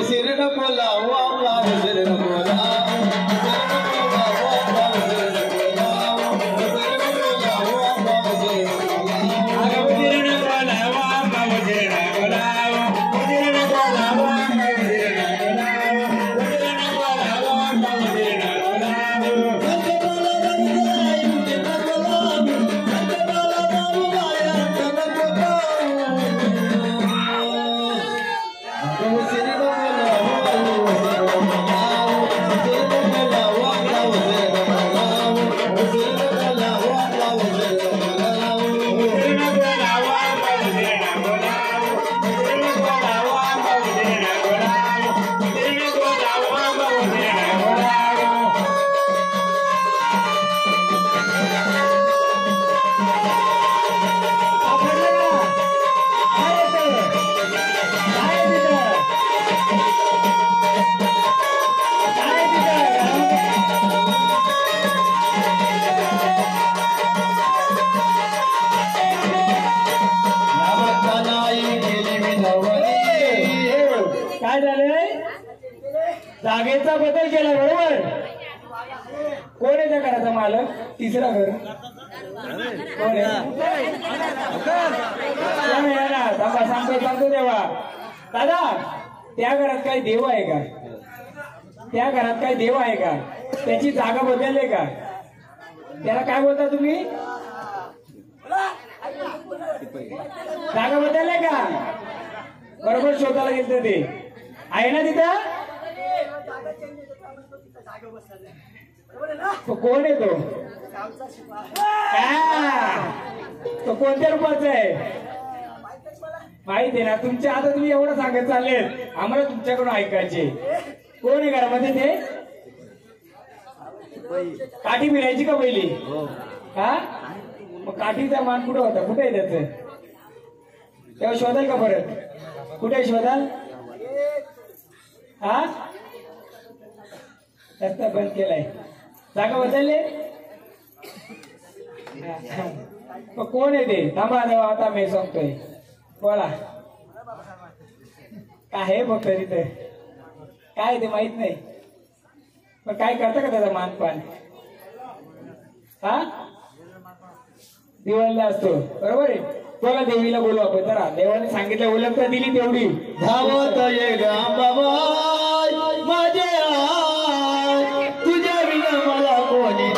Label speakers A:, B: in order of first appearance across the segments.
A: उशीर नको लावू आपला उशीर नको जागेचा बदल केला बरोबर. कोण आहे त्या घराचा मालक? तिसरा घर कोण आहे? सांगतो देवा. दादा त्या घरात काही देव आहे का? त्या घरात काही देव आहे का? त्याची जागा बदलले का? त्याला काय बोलता तुम्ही? जागा बदलले का? बरोबर शोधायला गेलं ते आहे ना तिथं. तो कोण आहे? तो कोणत्या रूपाचा आहे माहिती आहे ना तुमच्या. आता तुम्ही एवढं सांगत चालले आम्हाला तुमच्याकडून ऐकायचे. कोण आहे घरामध्ये ते? काठी मिळायची का पहिली? हा मग काठीचा मान कुठं होता? कुठे आहे त्याच? तेव्हा शोधाल का परत? कुठे शोधाल? हा रस्ता बंद केलाय. जागा बदलले. मग कोण आहे ते? थांबा देवा आता मी सांगतोय. बोला काय आहे फक्त तिथे? काय ते माहित नाही पण काय करता का त्याचा मानपान? हा दिवाळीला असतो बरोबर आहे. बोला देवीला बोलू आपण. जरा देवाने सांगितलं ओळखता दिली तेवढी. धावत ये बाबा माझे तुझ्या विना मला कोणी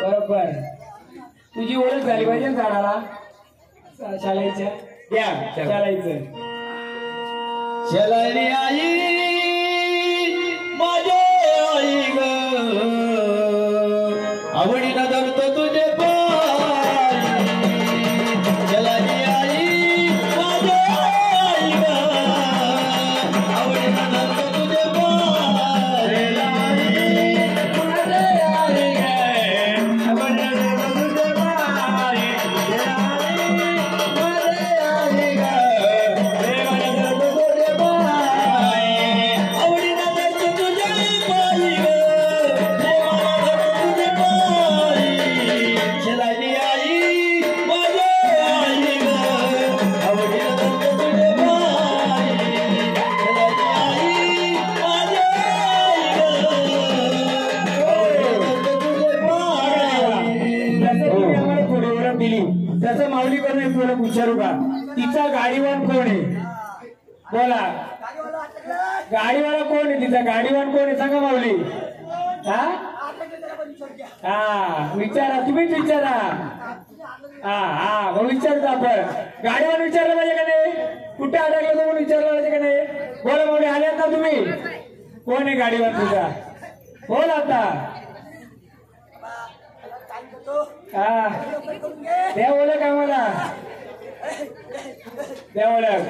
A: बरोबर. तुझी ओळख झाली पाहिजे ना झाडाला. शालाईच्या द्या शालाईचं. शालाईने आई माझे आई ग आवडी न धरतो तुझे पाय. शालाईने आई माझे आई ग आवडी न धरतो तुझे पाय. दिली तसं माऊलीकडून एक तुला विचारू का तिचा गाडीवान कोण आहे बोला गाडीवाला कोण आहे तिचा गाडीवान कोण आहे सांगा माऊली हा हा विचारा तुम्हीच विचारा हा हा मग विचारतो आपण गाडीवान विचारलं पाहिजे का नाही कुठे अडकलं म्हणून विचारलं पाहिजे का नाही बोला माऊली आल्यात ना तुम्ही कोण आहे गाडीवान तुझा बोल आता हा द्या ओळख आम्हाला द्या ओळख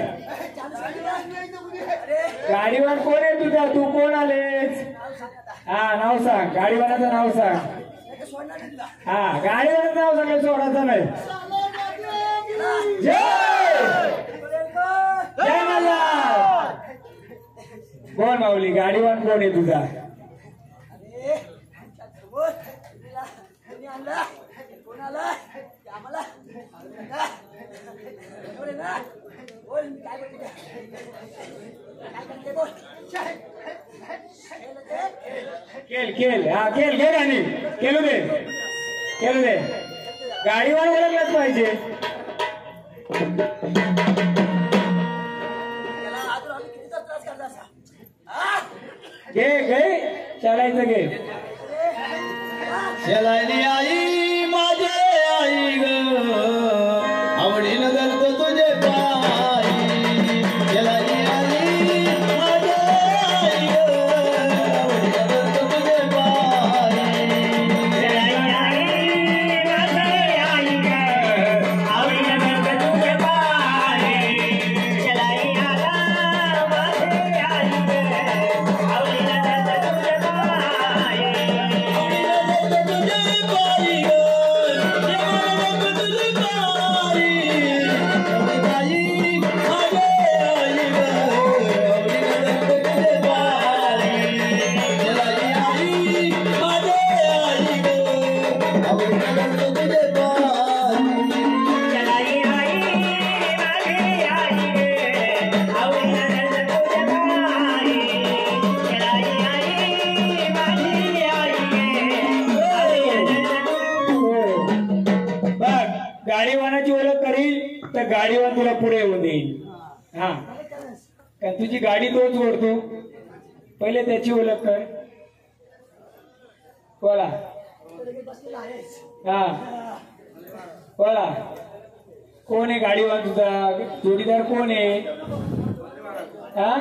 A: गाडीवान कोण आहे तुझा तू कोण आलेस हा नाव सांग गाडीवानाचं नाव सांग हा गाडीवानाचं नाव सांगायचं सोडायचं नाही जय जय मला कोण माऊली गाडीवान कोण आहे तुझा केल केल हा केल घे गाणी केलू दे गाडीवर ओळखलंच पाहिजे घे घे चालायचं घे
B: चलायली आई माझे आई ग आवडीनं करतो तुझे पायी चलायली आई माझे आई ग आवडीनं करतो तुझे पायी
A: चलायली आई माझे आई ग आवडीनं करतो तुझे पायी चलायली आई माझे आई ग आवडीनं करतो तुझे पायी गाडीवानाची ओळख करील तर गाडीवान तुला पुढे येऊन देईल हा कारण तुझी गाडी तोच ओढतो पहिले त्याची ओळख कर बोला हा बोला कोण आहे गाडीवान तुझा जोडीदार कोण आहे हा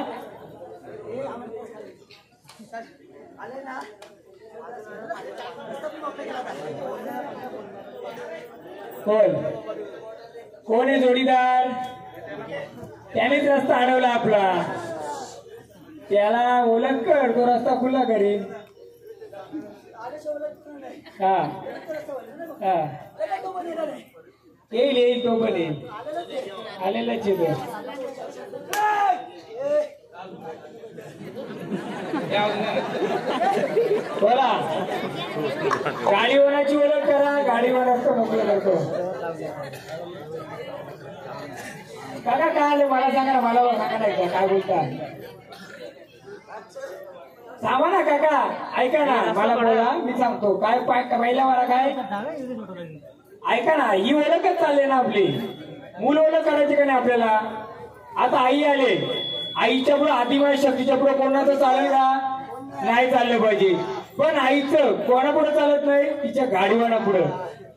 A: कोण आहे जोडीदार त्यानेच रस्ता अडवला आपला त्याला ओळख कर तो रस्ता खुला करील हा हा येईल तो पण येईल आलेलाच येतो बोला गाडीवानाची ओळख करा गाडीवान असतो मोकळं करतो काका काय आले मला सांगा ना मला सांगा नाही काय बोलता सांगा ना काका ऐका ना मला बोला मी सांगतो काय पहिला मला काय ऐका ना ही ओळखच चालली ना आपली मूल ओळख करायची का नाही आपल्याला आता आई आले आईच्या पुढे आदिवासी शक्तीच्या पुढे कोणाचं चालेल का नाही चाललं पाहिजे पण आईचं कोणापुढे चालत नाही तिच्या गाडीवाना पुढे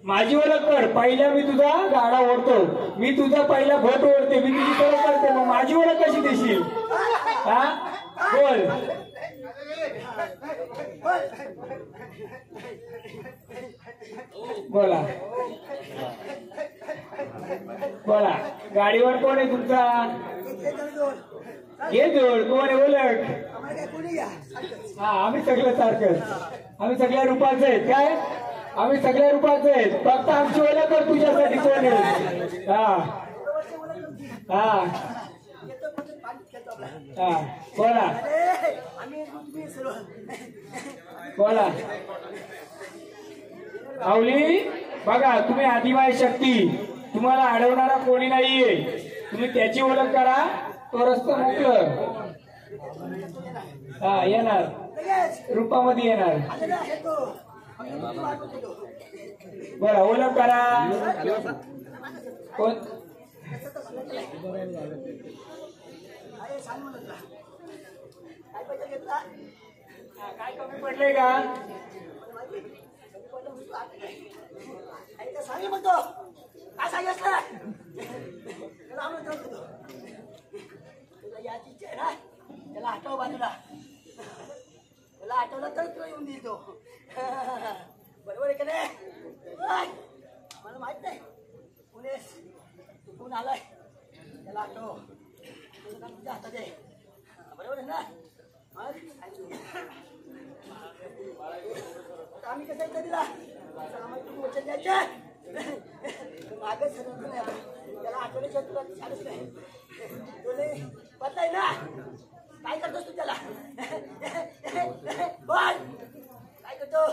A: माझी ओळख कर पहिला मी तुझा गाडा ओढतो मी तुझा पहिला भट ओढते मी तुझी ओळख करते मग माझी ओळख कशी देशील हा बोल बोला बोला गाडीवर कोण आहे तुमचा घे जोड कोण आहे ओळख हा आम्ही सगळं सारखं आम्ही सगळ्या रूपाचे आहेत काय आम्ही सगळ्या रूपाचे आहेत फक्त आमची ओळख कर तुझ्यासाठी कोण आहे हा हा हा बोला बोला माऊली बघा तुम्ही आदिवासी शक्ती तुम्हाला अडवणारा कोणी नाहीये तुम्ही त्याची ओळख करा तो रस्ता मोकळ हा येणार रूपामध्ये येणार बोला ओळख करा कोण काय कमी पडले का
C: सांगे म्हणतो काय सांगितलं याची इच्छा आहे ना त्याला आठव बाजूला त्याला आठवलं तर तो येऊन देईल तो बरोबर आहे का नाही मला माहित नाही पुणे चुकून आलाय त्याला आठव तुझ्या हातात आहे बरोबर आहे ना आम्ही कसं आहे दिला तुम्ही वचन द्यायचं मागं सरत नाही त्याला आठवण्याशिवाय तुला छानच नाही तुला पत आहे ना काय करतोस तू त्याला बोल काय करतो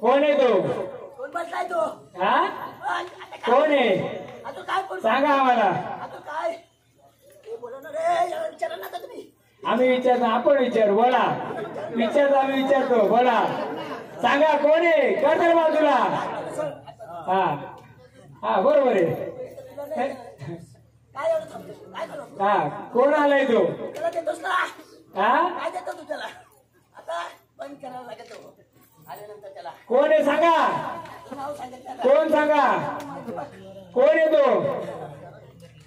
A: कोण आहे तो
C: कोण बसलाय तो
A: हा कोण आहे
C: आता काय बोल
A: सांगा आम्हाला
C: आता काय ते बोला ना रे विचारा ना तुम्ही
A: आम्ही विचारतो आपण विचारू बोला विचारतो आम्ही विचारतो बोला सांगा कोण आहे कर बाजूला हा हा बरोबर आहे
C: काय एवढं थांबतो काय करू
A: हा कोण आलाय तो
C: त्याला देतोस ना
A: हा
C: काय देतो तू त्याला आता बंद करायला लागतो आल्यानंतर त्याला
A: कोण आहे सांगा
C: नाव सांगत त्याला
A: कोण सांगा कोण आहे तो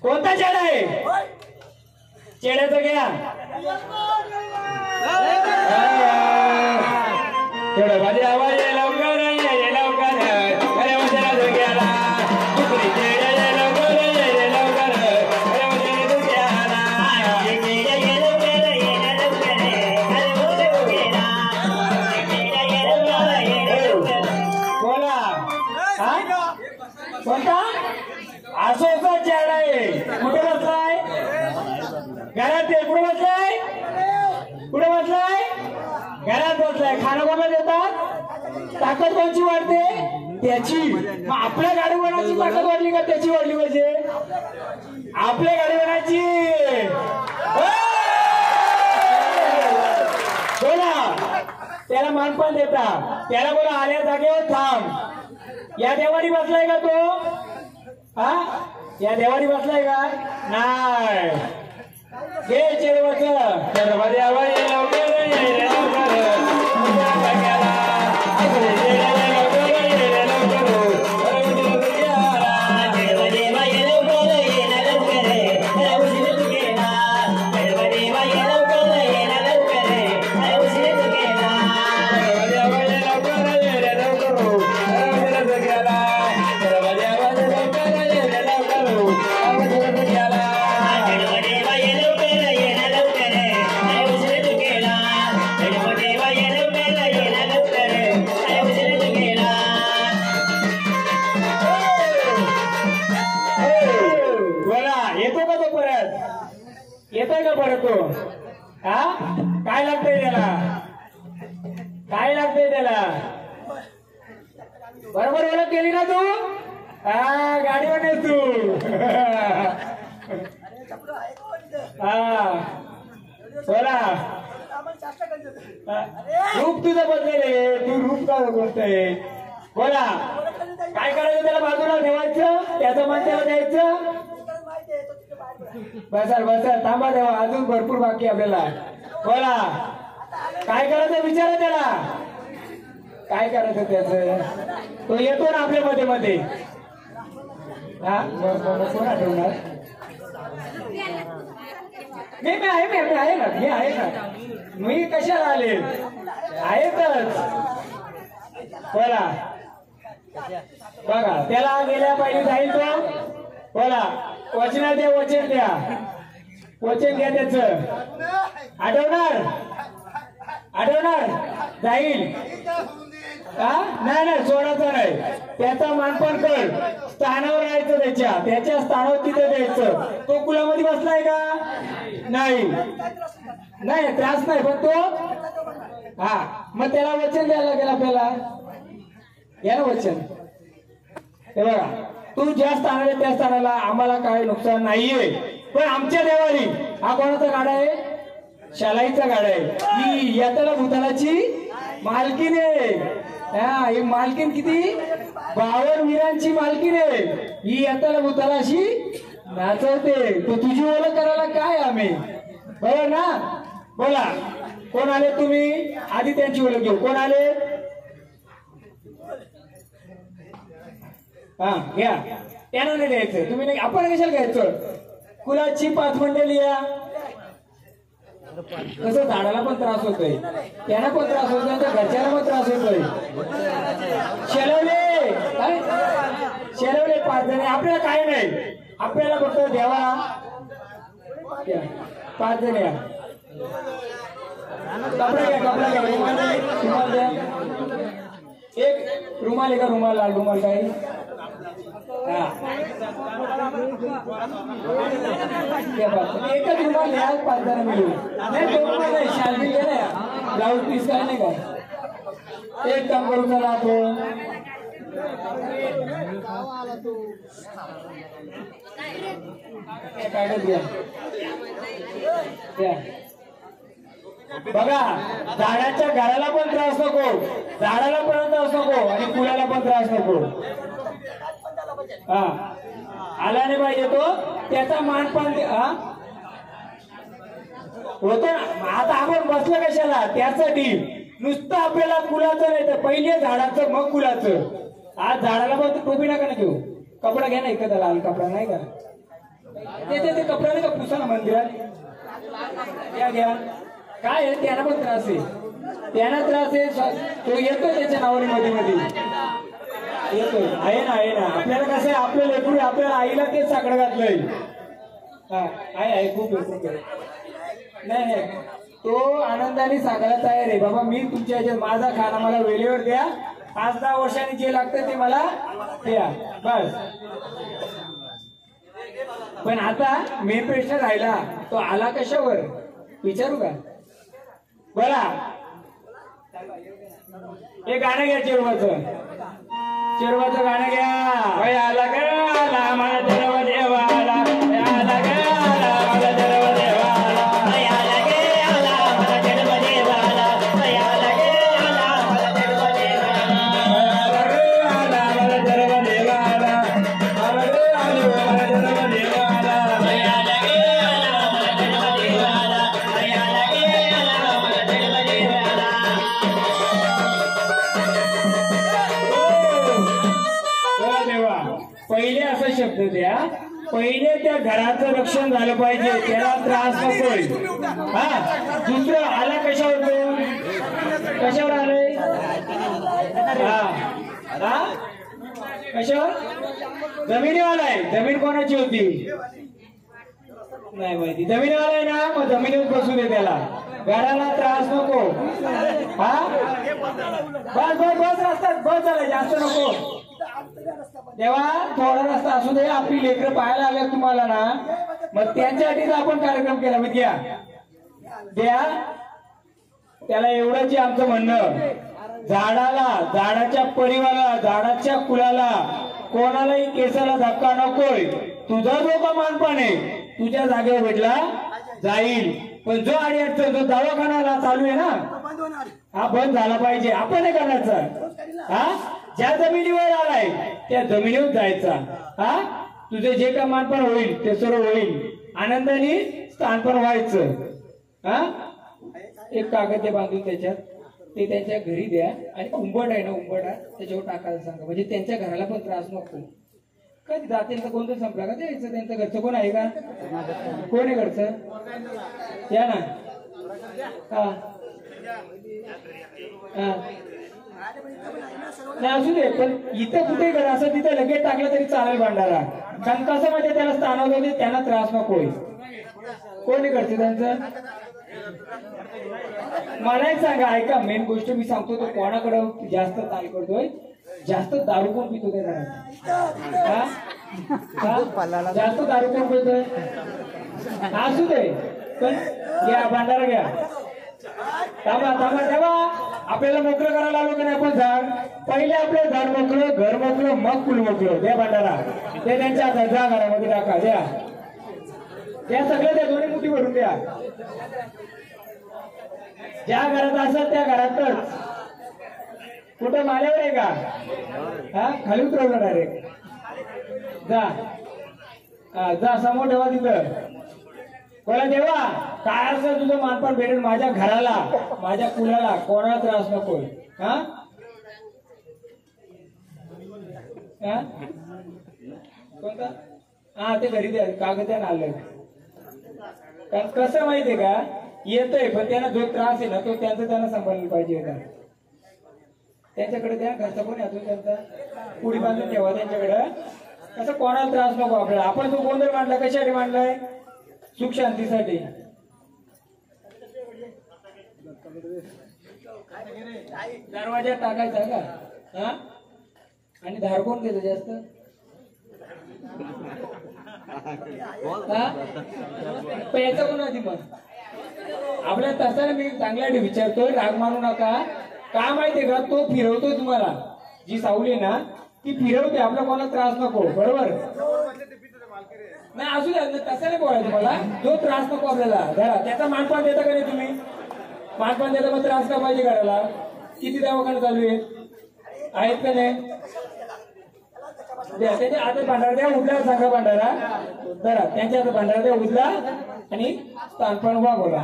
A: कोणता चेडा आहे
C: बोल
A: चेड्याचं घ्या तेवढं माझे आवाज ये लवकर ये लवकर अरे वचना गेला दुसरी चेड्या ये लवकर ये लवकर अरे वचना गेला बोला कोणता असोचा चेडा आहे कुठे बसलाय घरात ते कुठे बसलाय कुठे बसलाय घरात बसलाय खाणं कोणाला देतात ताकद कोणची वाढते त्याची मग आपल्या गाडीवराची ताकद वाढली का त्याची वाढली पाहिजे आपल्या गाडीवराची बोला त्याला मानपान देता त्याला बोला आल्या जागेवर थांब या देवारी बसलाय का तो हा या देवारी बसलाय का नाही घे चेडवच चेडवादी आवाज ये लवकर ये लवकर येतोय का परत तो हा काय लागतंय त्याला काय लागतंय त्याला बरोबर ओळख केली ना तू हा गाडीवर नेस तू हा बोला रूप तुझं बदलेले तू रूप का बोलतोय बोला काय करायचं त्याला बाजूला ठेवायचं त्याचं मन त्याला द्यायचं बसा थांबा देवा अजून भरपूर बाकी आपल्याला बोला काय करायचं विचारा त्याला काय करायचं त्याच तो येतो ना आपल्या मध्ये मध्ये हा कोण आठवणार मी आहे ना मी कशाला आले आहेतच बोला बघा त्याला गेल्या पाहिजे जाईल तो बोला वचना द्या वचन द्या वचन द्या त्याच आठवणार जाईल हा नाही सोडायचं नाही त्याचा मानपान कर स्थानावर राहायचं त्याच्या स्थानावर तिथे द्यायचं तो कुलामध्ये बसलाय का नाही त्रास नाही पण तो हा मग त्याला वचन द्यायला लागेल आपल्याला या ना वचन हे बघा तू ज्या स्थानाला त्या स्थानाला आम्हाला काय नुकसान नाहीये पण आमच्या देवारी हा कोणाचा गाडा आहे शालाईचा गाडा आहे ही यातला भूतानाची मालकीन आहे हा ही मालकीन किती 52 वीरांची मालकीण आहे ही येताला भूताला अशी नाचवते तो तुझी ओळख करायला काय आम्ही बरोबर ना बोला कोण आले तुम्ही आधी त्यांची ओळख घेऊ कोण आले हा घ्या त्यांना नाही द्यायचं तुम्ही नाही आपण कशाला घ्यायचं कुलाची 5 मंडळी या कसं झाडाला पण त्रास होतोय त्यांना पण त्रास होतोय त्यांच्या घरच्याला पण त्रास होतोय शेलवले काय शेलवले 5 जण आपल्याला काय नाही आपल्याला फक्त देवा 5 जण या कपडा घ्या रुमाल द्या एक रुमाल आहे का रुमाल लाल रुमाल काय एकच रुमाल घ्या 5 जण मिळून नाही 2 रुमाल नाही शाल बी घ्या ना ब्लाऊज पीस काय नाही का एक काम करू चला आपण कागद घ्या बघा झाडाच्या घराला पण त्रास नको झाडाला पण त्रास नको आणि फुलाला पण त्रास नको हा आला नाही पाहिजे तो त्याचा मान पण होतो ना आता आपण बसलं कशाला त्यासाठी नुसतं आपल्याला फुलाचं नाही तर पहिले झाडाचं मग फुलाचं आज झाडाला पण टोपी नका ना घेऊ कपडा घ्या ना एखादा लाल कपडा नाही का ते कपडा नाही का पुसा ना मंदिरात घ्या काय आहे त्यांना पण त्रास आहे त्यांना त्रास आहे तो येतोय त्याच्या नावाने मध्ये मध्ये येतोय आहे ना आपल्याला कसं आहे आपलं लेकरू आपल्याला आईला तेच साकडं घातलंय हा आहे खूप नाही तो आनंदाने सांगायला तयार आहे बाबा मी तुमच्या ह्याच्यात माझा खाना मला वेळेवर द्या 5-10 वर्षांनी जे लागतं ते मला द्या बस पण आता मेन प्रश्न राहिला तो आला कशावर विचारू का बोला हे गाणं घ्या चिरवाचं गाणं घ्या आला का मला देवा देवाला आला का मला देवा देवाला पहिले असा शब्द द्या पहिले त्या घराचं रक्षण झालं पाहिजे त्याला त्रास नकोय हा दुसरं आला कशावर आलंय हा कशावर जमिनीवाला आहे जमीन कोणाची होती नाही माहिती जमिनीवाला आहे ना मग जमिनीवर बसू दे त्याला घराला त्रास नको हा बस रस्त्यात बस झाला जास्त नको तेव्हा थोडा रस्ता असू दे आपली लेकरं पाहायला आल्या तुम्हाला ना मग त्यांच्यासाठीच आपण कार्यक्रम केला मग द्या त्याला एवढंच आमचं म्हणणं झाडाच्या परिवाराला झाडाच्या कुलाला कोणालाही केसाला धक्का नकोय तुझा जो का मानपान आहे तुझ्या जागेवर भेटला जाईल पण जो अडचण जो दवाखाना चालू आहे ना हा बंद झाला पाहिजे आपण नाही करायचा हा ज्या जमिनीवर आलाय त्या जमिनीवर जायचा हा तुझे जे का मानपान होईल ते सर्व होईल आनंदाने स्थानपण व्हायचं हा एक कागद बांधून त्याच्यात ते त्यांच्या घरी द्या आणि उंबट आहे ना उंबट त्याच्यावर टाकायला सांगा म्हणजे त्यांच्या घराला पण त्रास नको कधी जातींचं कोणतं संपला का द्यायचं त्यांचं घरचं कोण आहे का कोण आहे घरचं या ना हा नाही असू दे पण इथं कुठे घर असं तिथं लगेच टाकलं तरी चालेल भांडारा कारण कसं म्हणजे त्याला स्थानावर होते त्यांना त्रास नकोय कोण करते त्यांचं मला एक सांगा ऐका मेन गोष्ट मी सांगतो तो कोणाकडं जास्त ताल करतोय जास्त दारू कोण पितो त्या घरात जास्त दारू कोण पितोय असू दे पण घ्या भांडारा घ्या थांबा आपल्याला मोकळं करायला आलो की नाही आपण झाड पहिले आपलं झाड मोकळं घर मोकळं मग फुल मोकळं द्या भांडारा ते त्यांच्या हातात जा घरामध्ये टाका द्या सगळं द्या दोन्ही मुठी भरून द्या ज्या घरात असेल त्या घरातच कुठं माल्यावर आहे का? हा खाली उतरवलं डायरेक्ट. जा जा समोर ठेवा तिथं. बोला देवा काय असं तुझं मानपान भेटेल माझ्या घराला माझ्या कुलाला कोणाला त्रास नको. हा कोणता? हा ते घरी द्या कागदानं आलं. कारण कसं माहितीये का येतोय पण त्यांना जो त्रास आहे ना तो त्यांना सांभाळलं पाहिजे का. त्यांच्याकडे द्या घरचा कोणी अजून त्यांचा पुढी बांधून ठेवा त्यांच्याकडं. कसं कोणाला त्रास नको आपल्याला. आपण तो गोंधळ मांडला कशासाठी मांडलाय? सुख शांतीसाठी. दरवाजा टाकायचा का? हा आणि धार कोण घेतो जास्त? प्यायचा कोण आधी मग? आपल्या तसा मी चांगल्यासाठी विचारतोय राग मानू नका. काय माहितीये का तो फिरवतोय तुम्हाला जी सावली ना ती फिरवते आपला कोणाला त्रास नको. बरोबर नाही असू द्या तसं नाही बोलायचं मला. जो त्रास नको आपल्याला धरा त्याचा मानपान देता का नाही तुम्ही? मानपान देता मग त्रास का पाहिजे घराला? किती दवाखाने चालू आहेत का नाही? द्या त्याच्या आता भांडारा द्या उठला सांगा भांडारा धरा त्यांच्या आता भांडारा द्या उठला आणि स्थानपण व्हा बोला.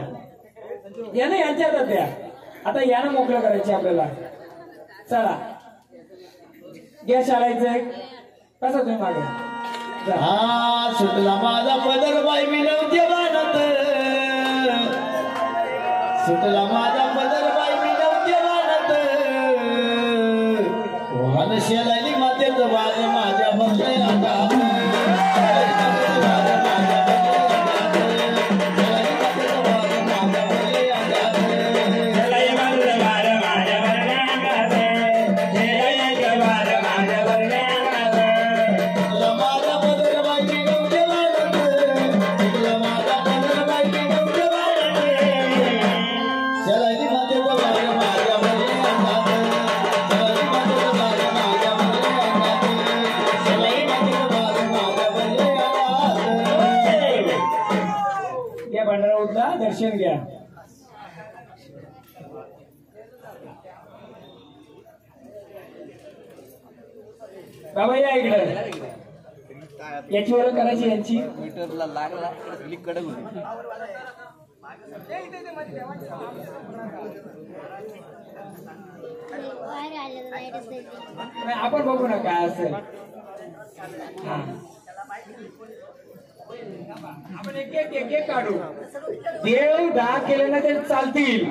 A: यानं यांच्या हातात द्या. आता यानं मोकळं करायचे आपल्याला. चला घ्या शाळायचं कसं तुम्ही मागे
B: हा सुटला माझा पदर बाई मी नव्हते बाणत. सुटला माझा पदर बाई मी नव्हते बाणत. वाहन शेलायली मातेचं बाळ माझ्या बसले आता.
A: दर्शन घ्या. बाबा या इकडं. याची ओळख करायची यांची. आपण बघू ना काय असेल. आपण एक काढू. देव 10 केले ना तरी चालतील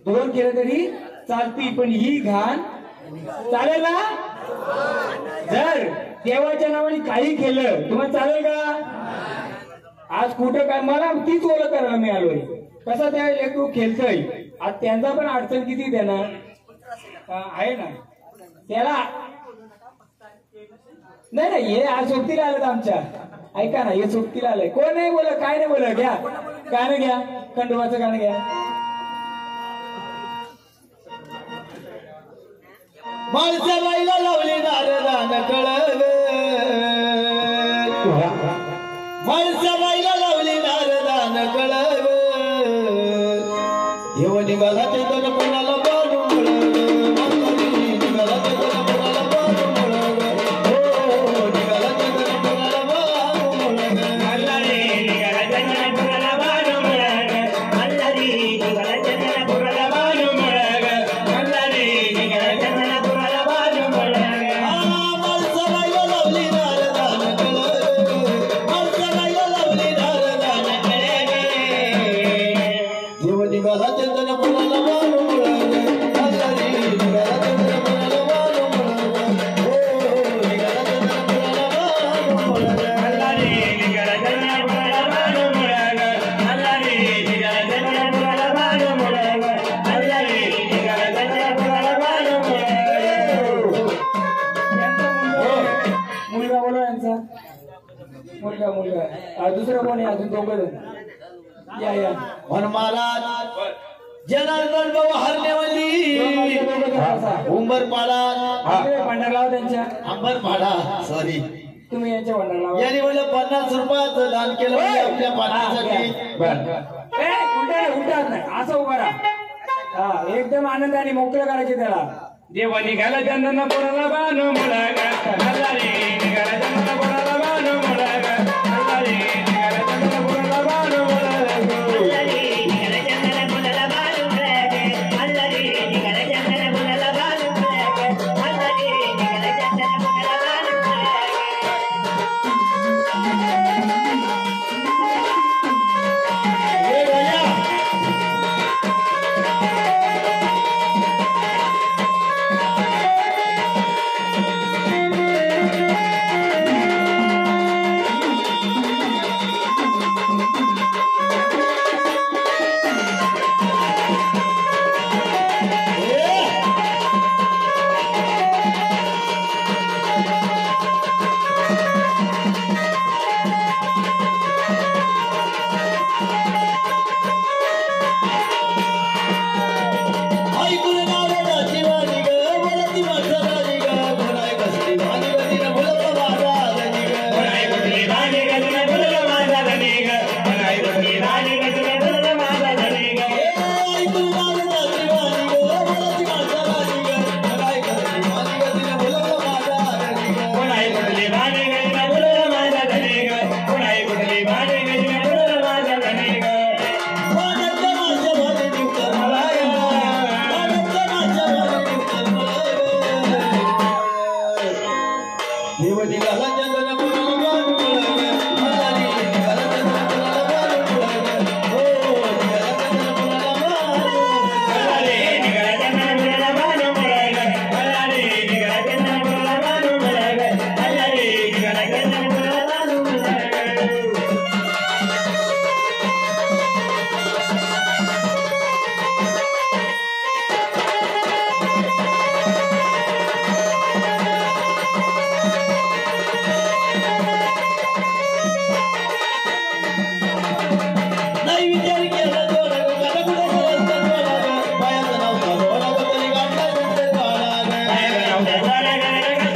A: 2 केले तरी चालतील पण ही घाण चालेल ना? जर देवाच्या नावाने काही केलं तुम्हाला चालेल का? आज कुठं काय मला तीच ओळख करायला मी आलोय. कसा त्या लेकरू खेळतोय आज त्यांचा पण अडचण किती देणार आहे ना त्याला. नाही हे आज सोबतीला आलं आमच्या. ऐका ना हे सोबतीला आलंय. कोण नाही बोल काय नाही बोल. घ्या गाणं घ्या खंडोबाचं गाणं घ्या.
B: माणसा बाईला लावली नारदान कळग. माणसा बाईला लावली नारदान कळग. देव निघाला ते तर कोणाला बाजू मिळग. निघाला ते तर कोणाला बाजू मिळग. हो निघाला ते तर कोणाला बाजू मिळग.
A: अल्ला रे निघाला ते कोणाला बाजू मिळग. अल्ला रे निघाला ते कोणाला बाजू मिळग. अल्ला रे निघाला ते कोणाला बाजू मिळग.
B: माणसा बाईला लावली नारदान कळग. माणसा बाईला लावली नारदान कळग. देव निघाला ते तर कोणाला बाजू मिळग. अल्ला रे निघाला ते तर कोणाला बाजू मिळग. हो निघाला ते तर कोणाला बाजू मिळग.
A: अल्ला रे निघाला ते कोणाला बाजू मिळग. अल्ला रे निघाला ते कोणाला बाजू मिळग. अल्ला रे निघाला ते कोणाला बाजू मिळग. मुलगा बोलो यांचा. मुलगा दुसरं कोण आहे अजून दोघं जण या.
B: मन महाराज जनार्दन भाऊ हरण्यावली उंबरपाडा
A: भांडारलाव त्यांच्या.
B: अंबरपाडा सॉरी
A: तुम्ही यांच्या भांडारलाव.
B: यांनी मला 50 रुपयाचं दान केलं म्हणजे आपल्या पाठीसाठी.
A: उलटा नाही असं उभा राहा. हा एकदम आनंदाने मोकळं करायचे त्याला. देव निघाला चंदन पुराला बानो मुळग हल्लारी निघाला चंदन पुराला बानो मुळग हल्लारी निघाला चंदन पुराला बानो मुळग हल्लारी निघाला चंदन पुराला बानो मुळग हल्लारी निघाला चंदन पुराला बानो मुळग हल्लारी निघाला चंदन पुराला बानो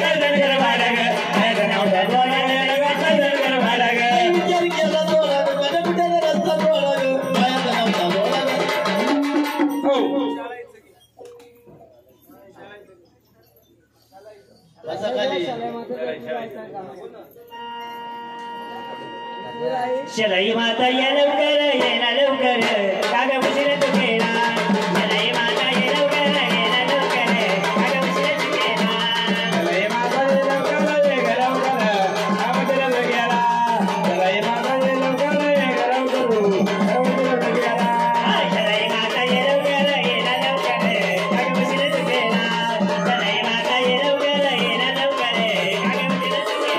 D: शलाई माता ये ना लवकर काग उशीर तू केला शलाई माता ये ना लवकर काग उशीर तू केला
A: शलाई माता ये लवकर ये लवकर आमंत्रण गेला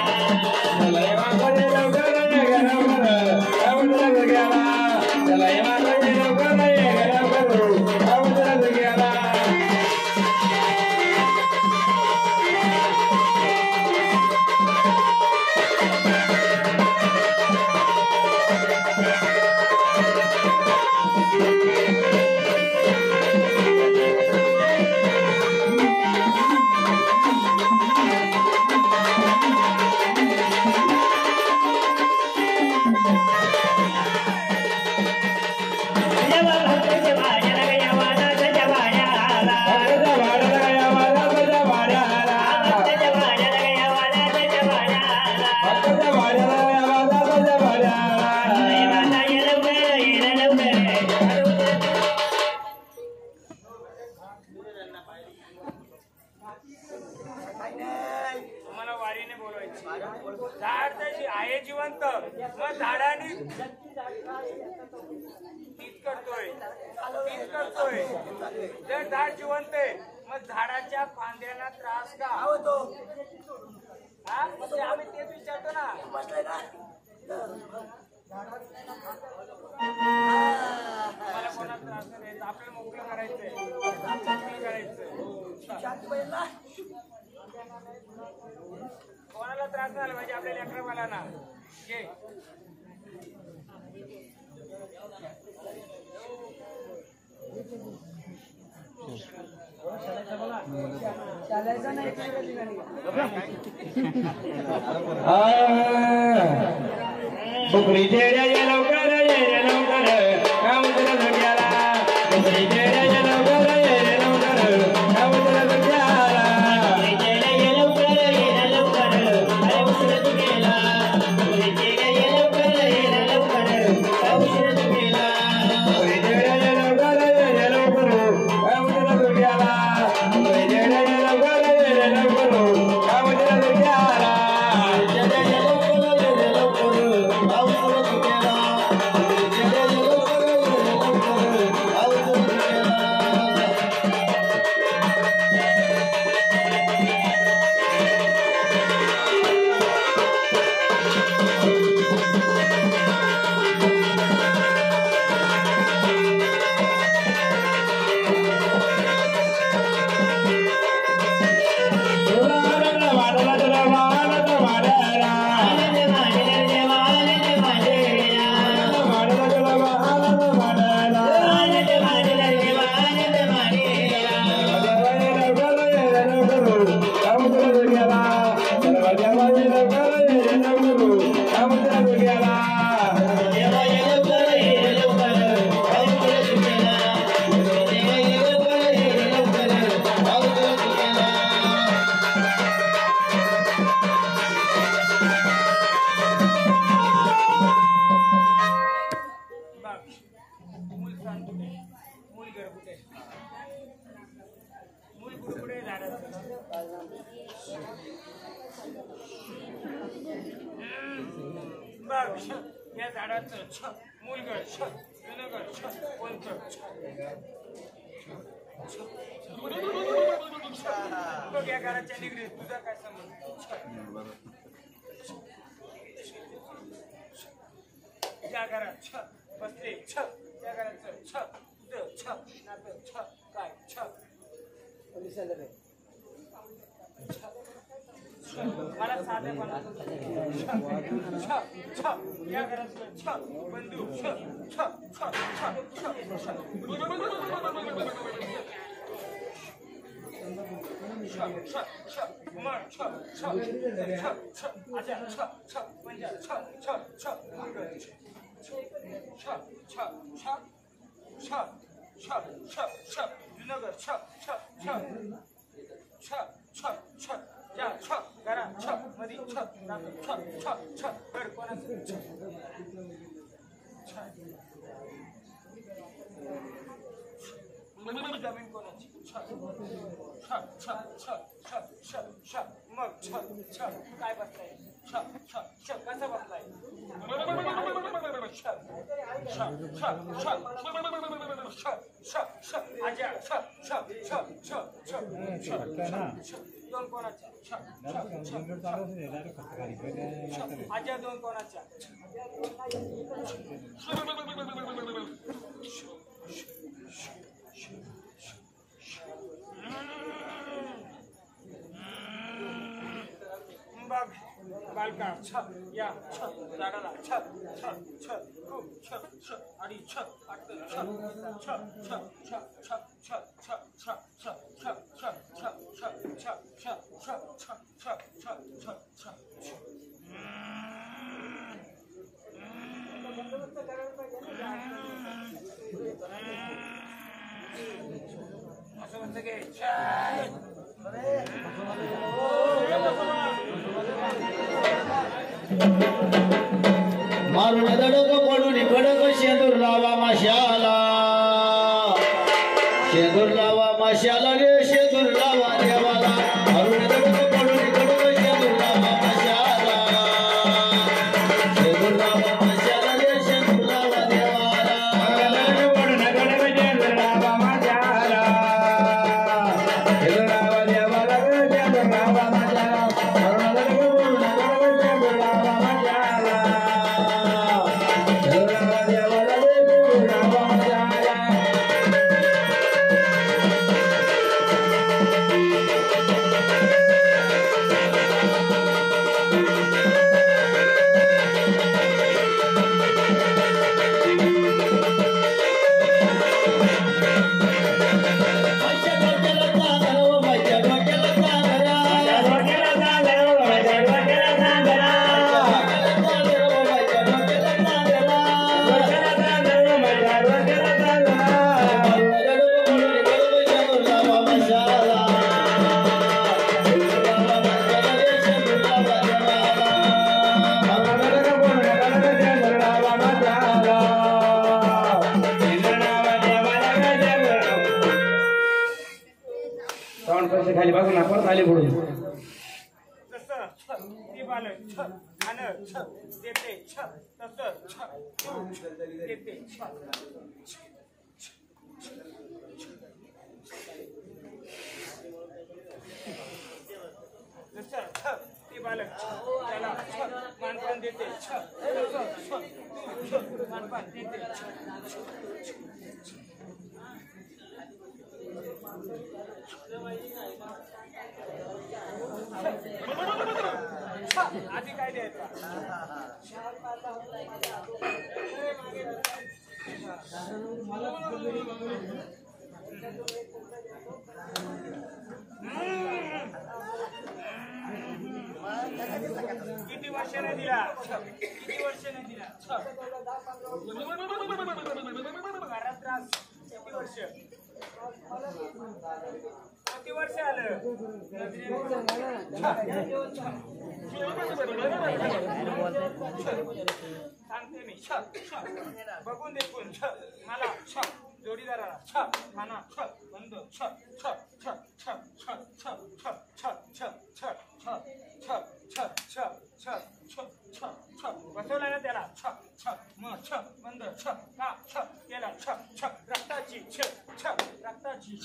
A: शलाई माता ये लवकर ये लवकर आमंत्रण गेला
D: शलाई माता ये लवकर काग उशीर तू केला शलाई माता ये लवकर काग उशीर तू केला
A: शलाई माता ये लवकर
E: झाड त्याची आहे जिवंत मग झाडाने तीच करतोय जर झाड जिवंत आहे मग झाडाच्या फांद्यांना त्रास का हा म्हणजे आम्ही तेच विचारतो ना मला कोणाला त्रास नाही द्यायचा आपल्याला मोकळं करायचंय कोणाला त्रास झाला पाहिजे आपल्या लेकरा बाळांना घे
A: बुकरी जेड्या ये लवकर काम तुला गेला बुकरी जेड्या ये लवकर काम तुला गेला लवकर ये नवगुरु आमच्या गुरुला
B: देवा ये लवकर ये लवकर आमच्या गुरुला देवा ये लवकर ये लवकर आमच्या गुरुला
E: मूल सांग कुठे मूल घर कुठे मूल कुठे झाडाचं बघ या झाडाचं मूल घर जुनं घर कोणतं बघ या घराच्या निगडीत तुझा काय संबंध त्या घरात बसले त्या घराचं तुझं नातं काय मला साधेपणा या घरातलं बंधू जमीन कोणाची मग काय बसलाय कसं बसलाय दोन कोणाच्या आज्या दोन कोणाच्या बघ बालका या झाडाला आणि असं म्हणतं की
B: मारून दडक पडून कडक शेंदूर लावा माशाला शेंदूर लावा माशाला रे शेंदूर लावा देवाला मारून दडक पडून कडक शेंदूर लावा माशाला शेंदूर लावा माशाला रे शेंदूर लावा देवाला
A: खाली बघून आपण खाली पडून
E: तसं ती बालक खाणं देते तसं देते जसं ती बालक त्याला मानपान देते मानपान देते आधी काय द्यायचं किती वर्षाने दिला किती वर्षाने दिला घरात त्रास किती वर्ष किती वर्ष आलं सांगते मी बघून देखून मला जोडीदाराला खाना बंद बसवला ना त्याला मग बंद केला रक्ताची रक्ताची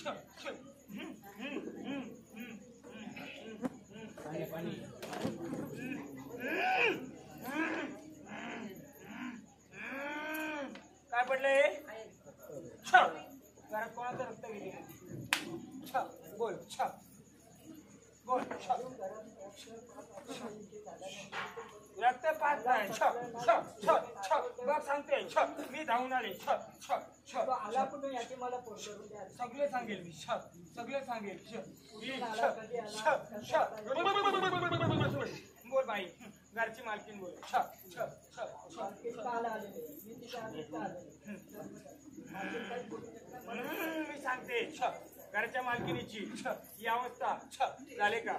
E: काय पडलंय घरात कोणाचं रक्त गेले बोल बोल रक्त पाच नाही बघ सांगते मी धावून आले
C: आला कुठून याची मला फोन करून द्या.
E: सगळे सांगेल मी सगळे सांगेल बोल बाई घरची मालकीन बोल मी सांगते घरच्या मालकीनीची ही अवस्था झाले का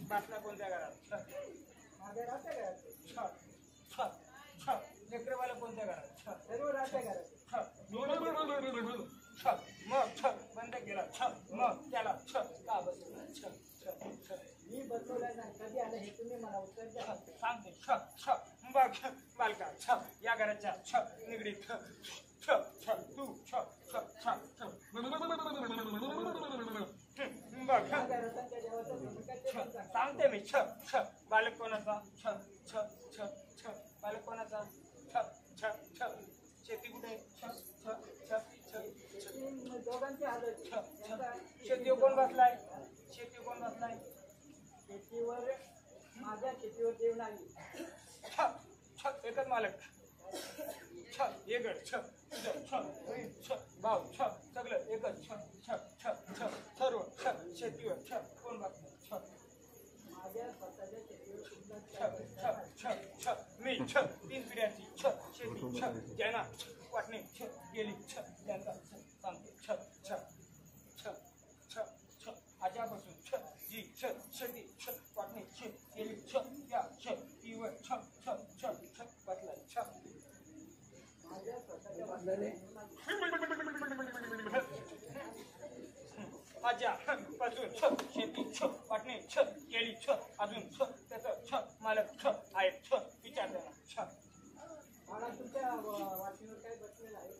E: बातला कोणत्या घरात लेकरवाला कोणत्या घरात मग बंद केला मग त्याला का बसवला
C: मी बसवलाय नाही कधी आलं हे तुम्ही मला उत्तर द्या.
E: सांगते बघ बालका या घराच्या निगडीत तू बघ सांगते मी बालक कोणाचा बालक कोणाचा शेती कुठे
C: दोघांची हालत
E: शेतीवर कोण बसलाय
C: शेतीवर माझ्या शेतीवर देव नाही
E: एकच मालक भाऊ सगळं एकच सर्व शेतीवर कोण बसलाय
C: माझ्या स्वतःच्या शेतीवर
E: मी 3 पिढ्यांची शेती ज्यांना वाटणे गेली त्यांचा सांगते आजपासून जी शेती वाटणे गेली या शेतीवर बसलाय
C: माझ्या स्वतःच्या बांधले
E: आजपासून शेती वाटणे गेली अजून त्याचं मालक आहेत विचार त्यांना
C: मला तुमच्या वाटणीवर काही बसलेलं आहे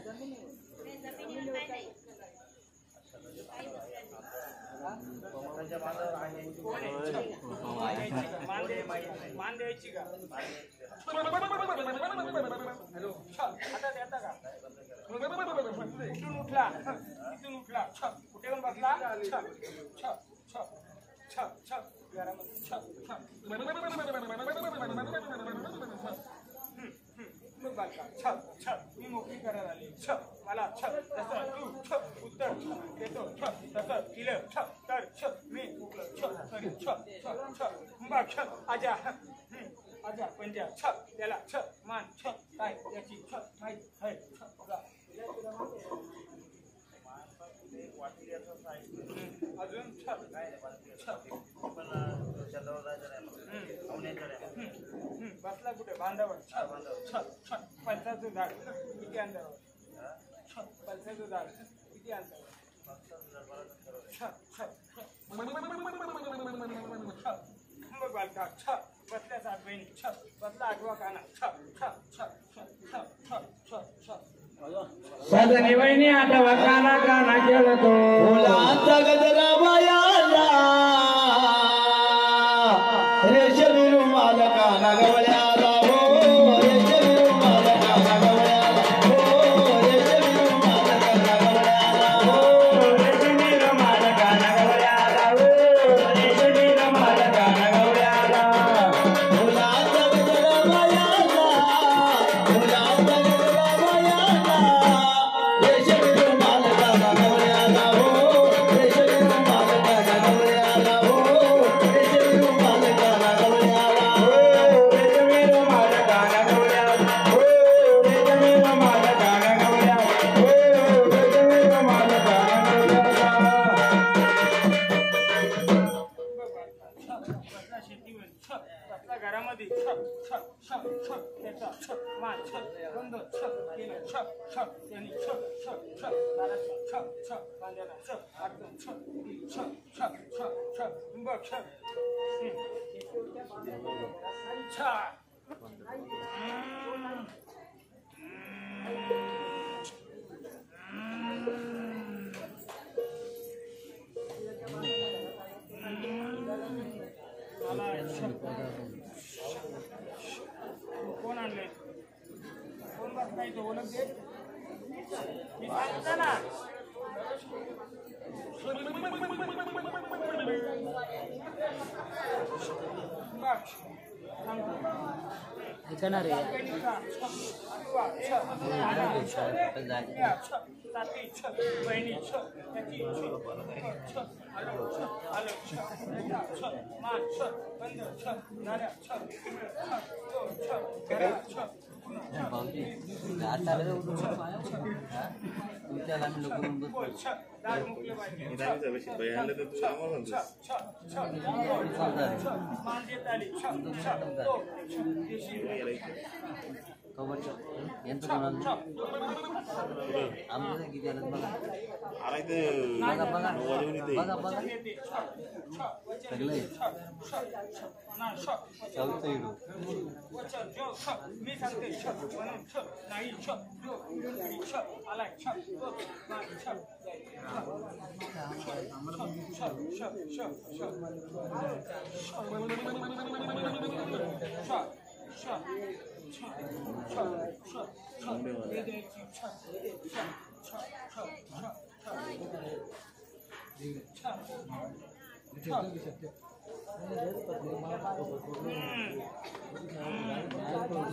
C: जमिनीवर काही
E: मान द्यायची का आता देता का इथून उठला कुठे पण बसला मी मोकळी करायला आली मला तसं तू उत्तर देतो तसं दिलं तर मी आजा आजा पंजा त्याला मान काय याची माहिती आहे अजून बसला कुठे बांधावर पलसाचं झाड किती अंतरावर पलसाचं झाड किती अंतरावर बघ बालका बसल्या 7 बहिणी बसला 8वा काना
A: सजनी वहिनी आता काना काना खेळतो
B: फुलांचा गजरा वयाला रेशमी रुमाल काना गवळ्याला हो रेशमी रुमाल काना गवळ्याला हो रेशमी रुमाल काना गवळ्याला हो
A: रेशमी रुमाल काना गवळ्याला हो रेशमी रुमाल काना गवळ्याला
B: फुलांचा गजरा
E: छ त्याचा छ मान छ बंद छ केलं छ छ त्यांनी छ छ छ दाराचा छ छ कांद्याला छ आतून छ छ छ छ छ बघ छ छ कोण आणले कोण बसलाय तो ओळख दे मी सांगतो ना
C: ऐकणार
B: तुमच्याला आम्ही लोक ఎంత आमचं किती आलं बघा बघा बघा बघा बघा सगळे चौथं हिरो
E: मी सांगते नाही आलाय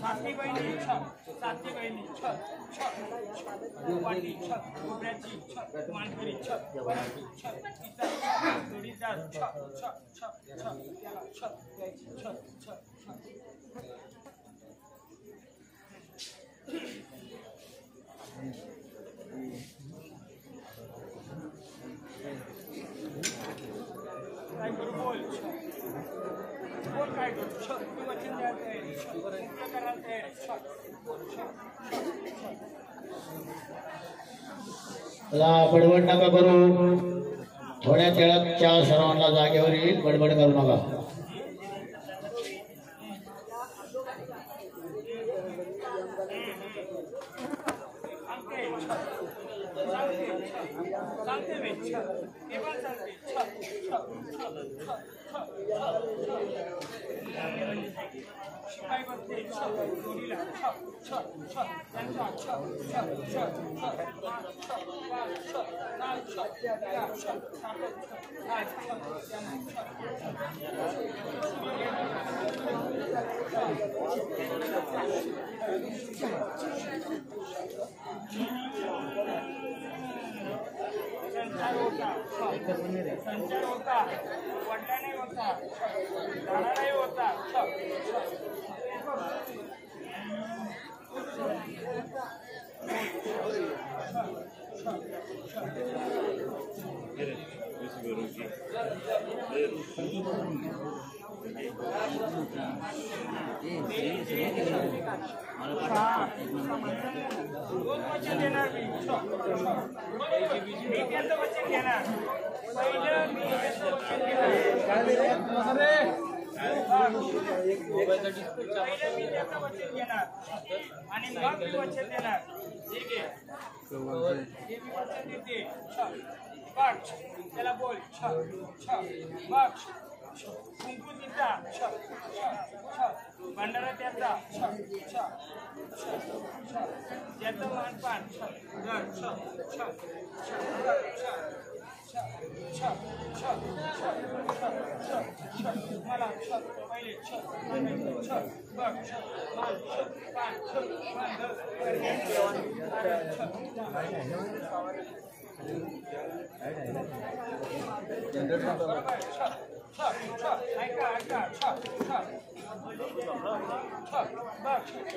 E: सातवी बहिणी सातवी बहिणी वाटी खोबऱ्याची मानकरी जोडीदार काय करू बोल बोल काय करू तुम्ही वचन द्या करायला तयार
B: बडबड नका करू थोड्या वेळात चहा सर्वांना जागेवर येईल बडबड करू नका
E: सांगते मी ते पण सांगते शिपाई बसते जोडीला संचार होता वडिलांनाही होता दादालाही होता दोन वचन देणार मी त्याचं वचन घेणार पहिलं मी त्याचं वचन घेणार पहिलं मी त्याचं वचन घेणार आणि मग मी वचन देणार ठीक आहे हे मी वचन देते बघ त्याला बोल बघ कुंकू तिचा भंडारा त्याचा त्याचं मानपान मला पहिले बघ ऐका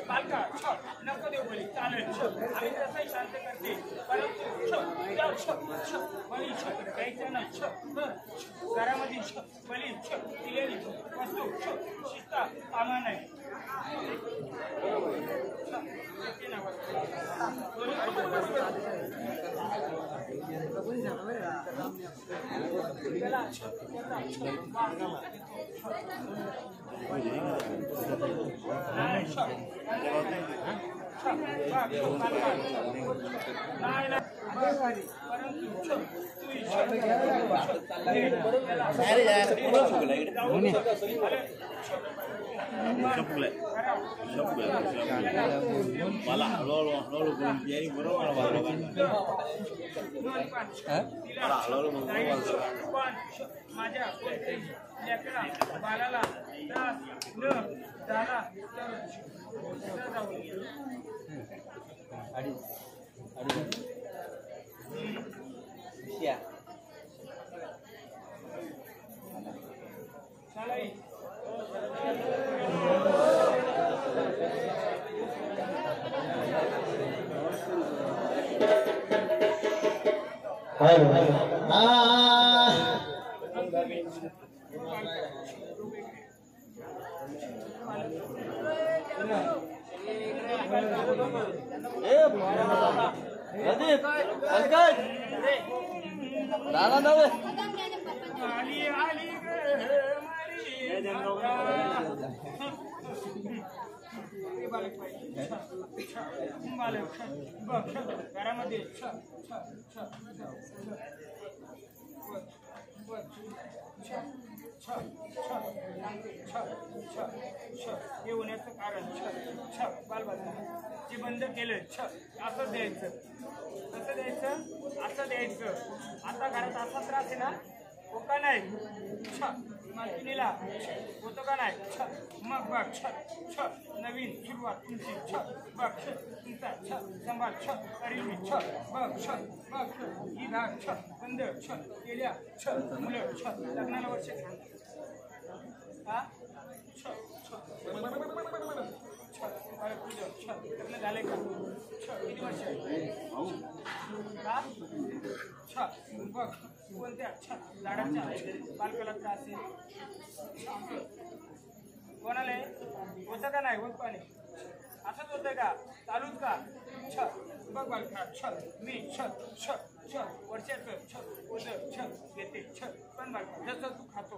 E: बालका नको देऊ बोली चालेल आम्ही तसंही शांत करते बळी द्यायचं ना घरामध्ये बळी दिलेली वस्तू शिस्ता आम्हा नाही
B: मला हळूहळू हळूहळू बियाणी बरोबर
E: माझ्या लेकरा बाळाला त्रास न झाला तर
B: दादा नव्हे
E: आली आली घरामध्ये हे होण्याचं कारण बालबाला जे बंद केलं असं द्यायचं कसं द्यायचं असं द्यायचं आता घरात असा त्रास आहे ना होता नाही मालकिनीला होतो का नाही मग बघ नवीन सुरुवात तुमची बघ तुमचा संभाळ गरिबी बघ बघ ही घाट बंद केल्या मुलं लग्नाला वर्ष हा लग्न झालंय का किती वर्ष हा बघ कोणत्या झाडांच्या बालकाला त्रास आहे कोणाला होतं का नाही होत पाणी असंच होतं का चालूच का बघ बालका मी वर्षाचं होतं घेते पण बालका जसं तू खातो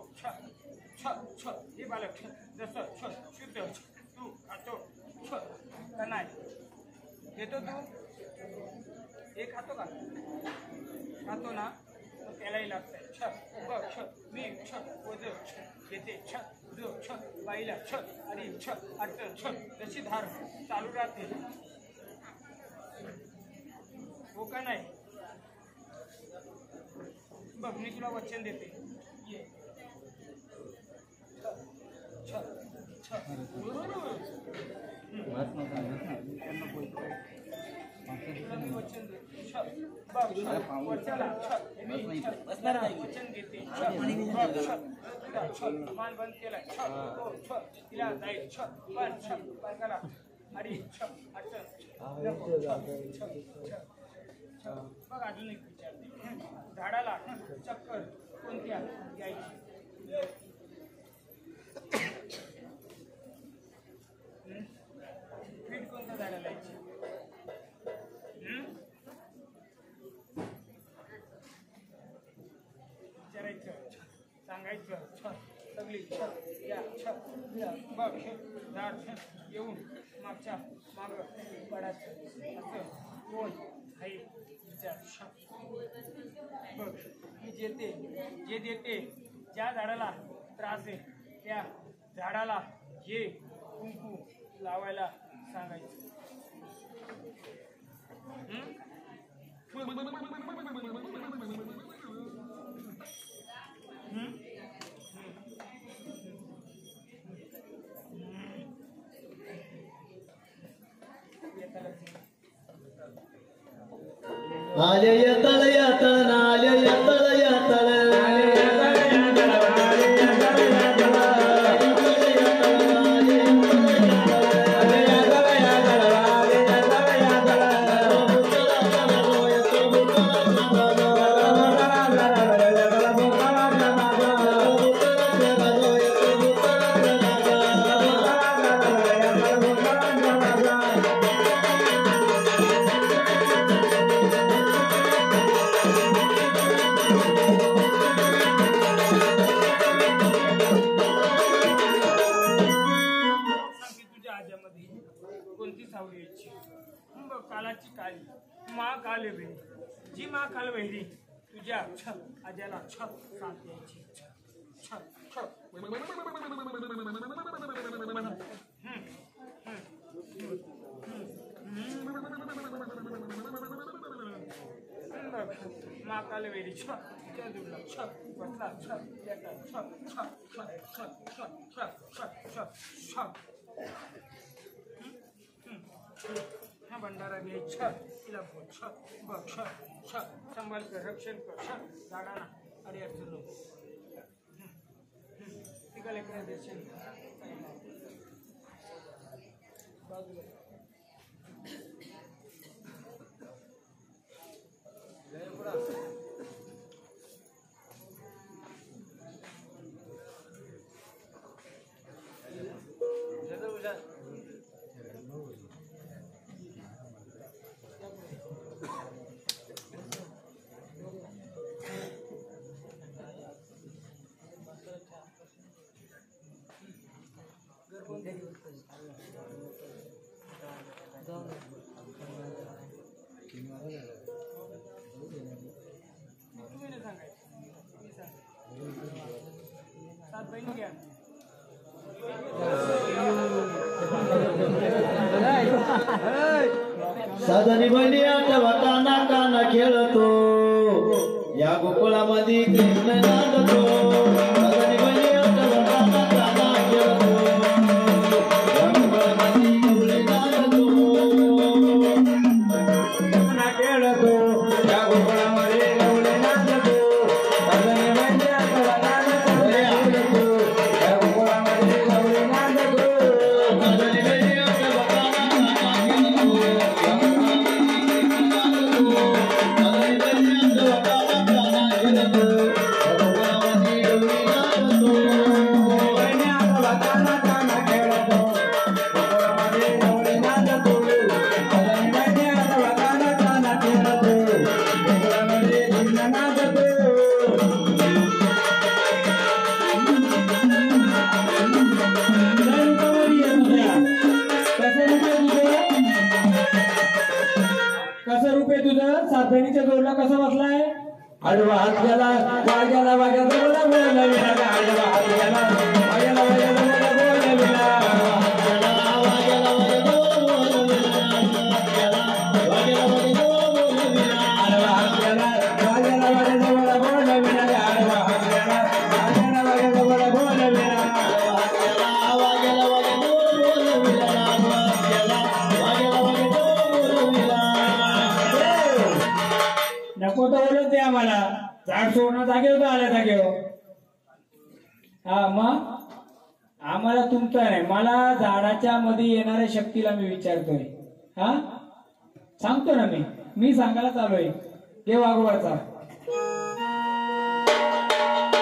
E: हे बालक जसं शुद्ध तू खातो का नाही घेतो तू हे खातो का खातो ना त्यालाही लागतंय बघ मी वज घेते बाईला आणि अट जशी धार चालू राहते हो का नाही बघ मी तुला वचन देते ये वचन देते मान बंद केलाय तिला जाईल पण बायकाला अरे बघ अजून एक विचारते झाडाला चक्कर कोणत्या घ्यायची फीट कोणत्या झाडाला यायची विचारायचं सांगायचं सगळी या बघ झाड येऊन मागच्या माग पडायचं असं कोण आहे विचार बघ मी जे देते ज्या झाडाला त्रास आहे त्या झाडाला हे कुंकू लावायला सांगायचं
B: आले यतळ यतळ आले यतळ यतळ
A: Bye.
E: कोणती सावली यायची बघ कालाची काली मा काल वेळी जी मा काल वैरी तुझ्या आज्याला साथ द्यायची मा काल वेळी त्या दुर्ला बसला हा भंडारा घ्यायचा तिला बोल बघ सांभाळ कर रक्षण कर झाडांना अरे अडचण नको तिला लेकरा दर्शन बाजूला
B: साधनी बहिणी आठवा काना काना खेळतो या गोकुळामध्ये कृष्ण नांदतो साधनी बहिणी आठवा काना काना खेळतो या गोकुळामध्ये गवळी नांदतो
A: खेळतो या गोकुळामध्ये गवळी नांदतो साधनी बहिणी आठवा काना काना खेळतो या गोकुळामध्ये गवळी नांदतो
B: साधनी बहिणी आठवा काना काना
A: कसं रुपये तुझं सातबहिणीच्या जोडला कसं बसलाय आडवा हात गेला वाग्याला वाग्याला बोला बोला विना आडवा हात गेला वाग्याला वाग्याला बोला बोला आडवा हात गेला वाग्याला वाग्याला बोला बोला विना आडवा हात गेला वाग्याला वाग्याला बोला बोला विना नको तर बोलत ते आम्हाला झाड सोडणं जागेवर आल्या जागेवर हा मग आम्हाला तुमचं नाही मला झाडाच्या मध्ये येणाऱ्या शक्तीला मी विचारतोय हा सांगतो ना मी सांगायला चालू आहे हे वाघोबाचा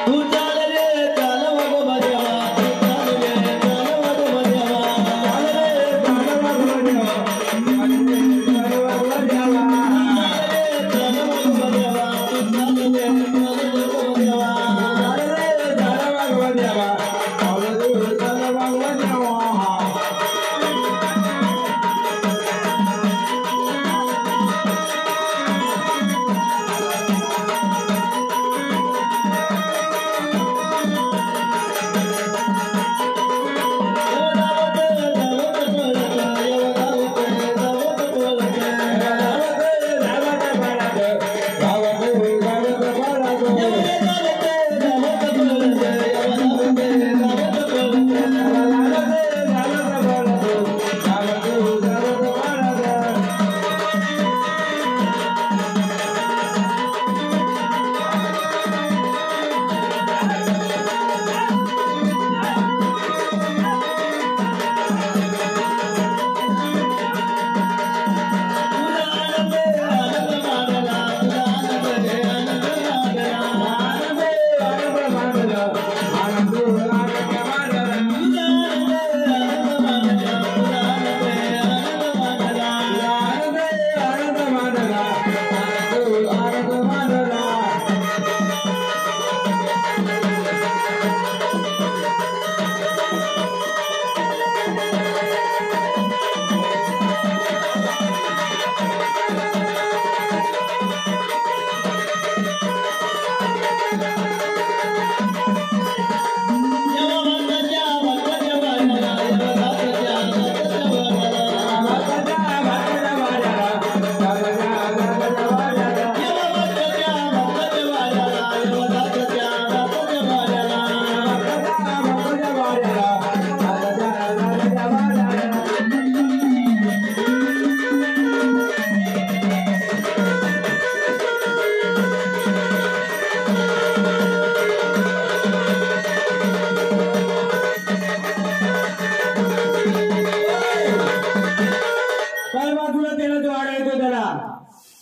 B: तू चाल रे चाल वाघोबा देवा तू चाल रे चाल वाघोबा देवा
A: चाल रे चाल वाघोबा देवा चाल वाघोबा देवा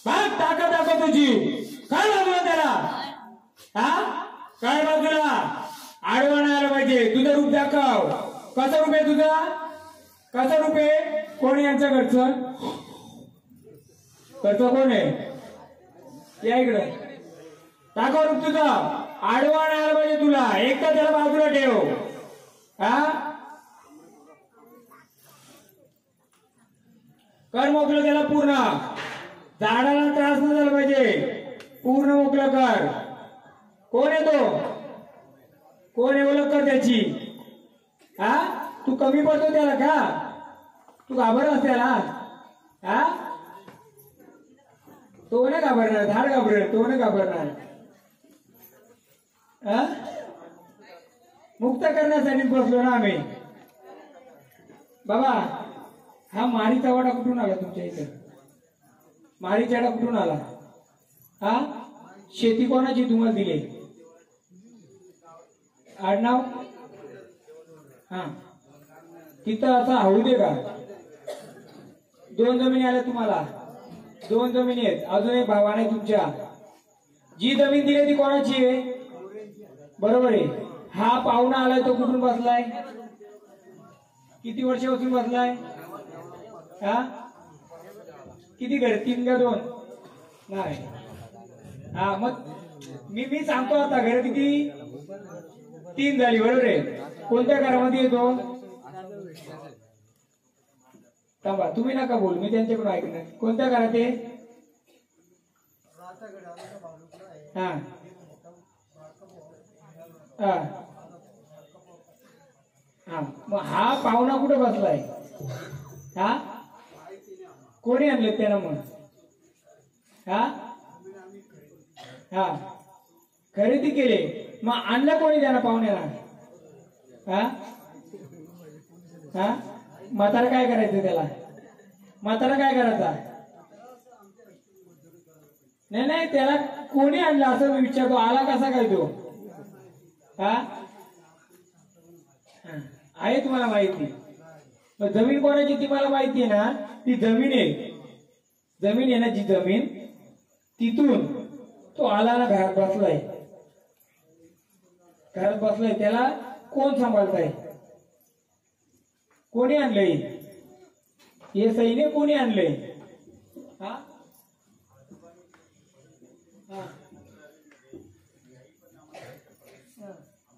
A: बघ ताकद दाखव तुझी. काय बाजूला त्याला, हा काय बाजूला आडवा नाही आला पाहिजे. तुझं रूप दाखव. कसं रूप आहे तुझं, कसं रूप आहे. कोण आहे यांचं घरचं, घरचं कोण आहे, या इकडं. दाखव रूप तुझं. आडवा नाही आला पाहिजे तुला. एक तर त्याला बाजूला ठेव. हा कर मोकळं त्याला पूर्ण. झाडाला त्रास नाही झाला पाहिजे. पूर्ण मोकळं कर. कोण आहे तो, कोण आहे ओळख कर त्याची. हा तू कमी पडतो त्याला का, तू घाबरलास त्याला. हा तो नाही घाबरणार, झाड घाबरेल, तो नाही घाबरणार. हा मुक्त करण्यासाठी बसलो ना आम्ही. बाबा हा मारीचा वाडा कुठून आला तुमच्या इथं, मारीचा वाडा कुठून आला. हा शेती कोणाची तुम्हाला दिली, आडनाव. हा तिथं आता होऊ दे का. 2 जमिनी आल्या तुम्हाला, 2 जमिनी आहेत. अजून एक भावा नाही तुमच्या. जी जमीन दिली ती कोणाची आहे, बरोबर आहे. हा पाहुणा आलाय तो कुठून बसलाय, किती वर्षापासून बसलाय. हा किती घर, 3 का 2 नाही. हा मग मी सांगतो आता घर किती, 3 झाली, बरोबर आहे. कोणत्या घरामध्ये येतो, थांबा तुम्ही नका बोल, मी त्यांच्याकडून ऐकणार. कोणत्या घरात आहे. हा हा हा मग हा पाहुणा कुठे बसलाय. हा कोणी आणले त्यानं मग. हा हा खरेदी केले, मग आणलं कोणी त्यानं पाहुण्याला. हा हा म्हातारा काय करायचं त्याला, म्हातारा काय करायचा. नाही नाही त्याला कोणी आणलं असं मी विचारतो. आला कसा काय तो. हा आहे तुम्हाला माहिती. जमीन कोणाची ती मला माहिती आहे ना. ती जमीन आहे, जमीन आहे ना जी जमीन, तिथून तो आला ना घरात बसलाय. घरात बसलाय त्याला कोण सांभाळताय, कोणी आणलंय हे सैन्य, कोणी आणलंय. हा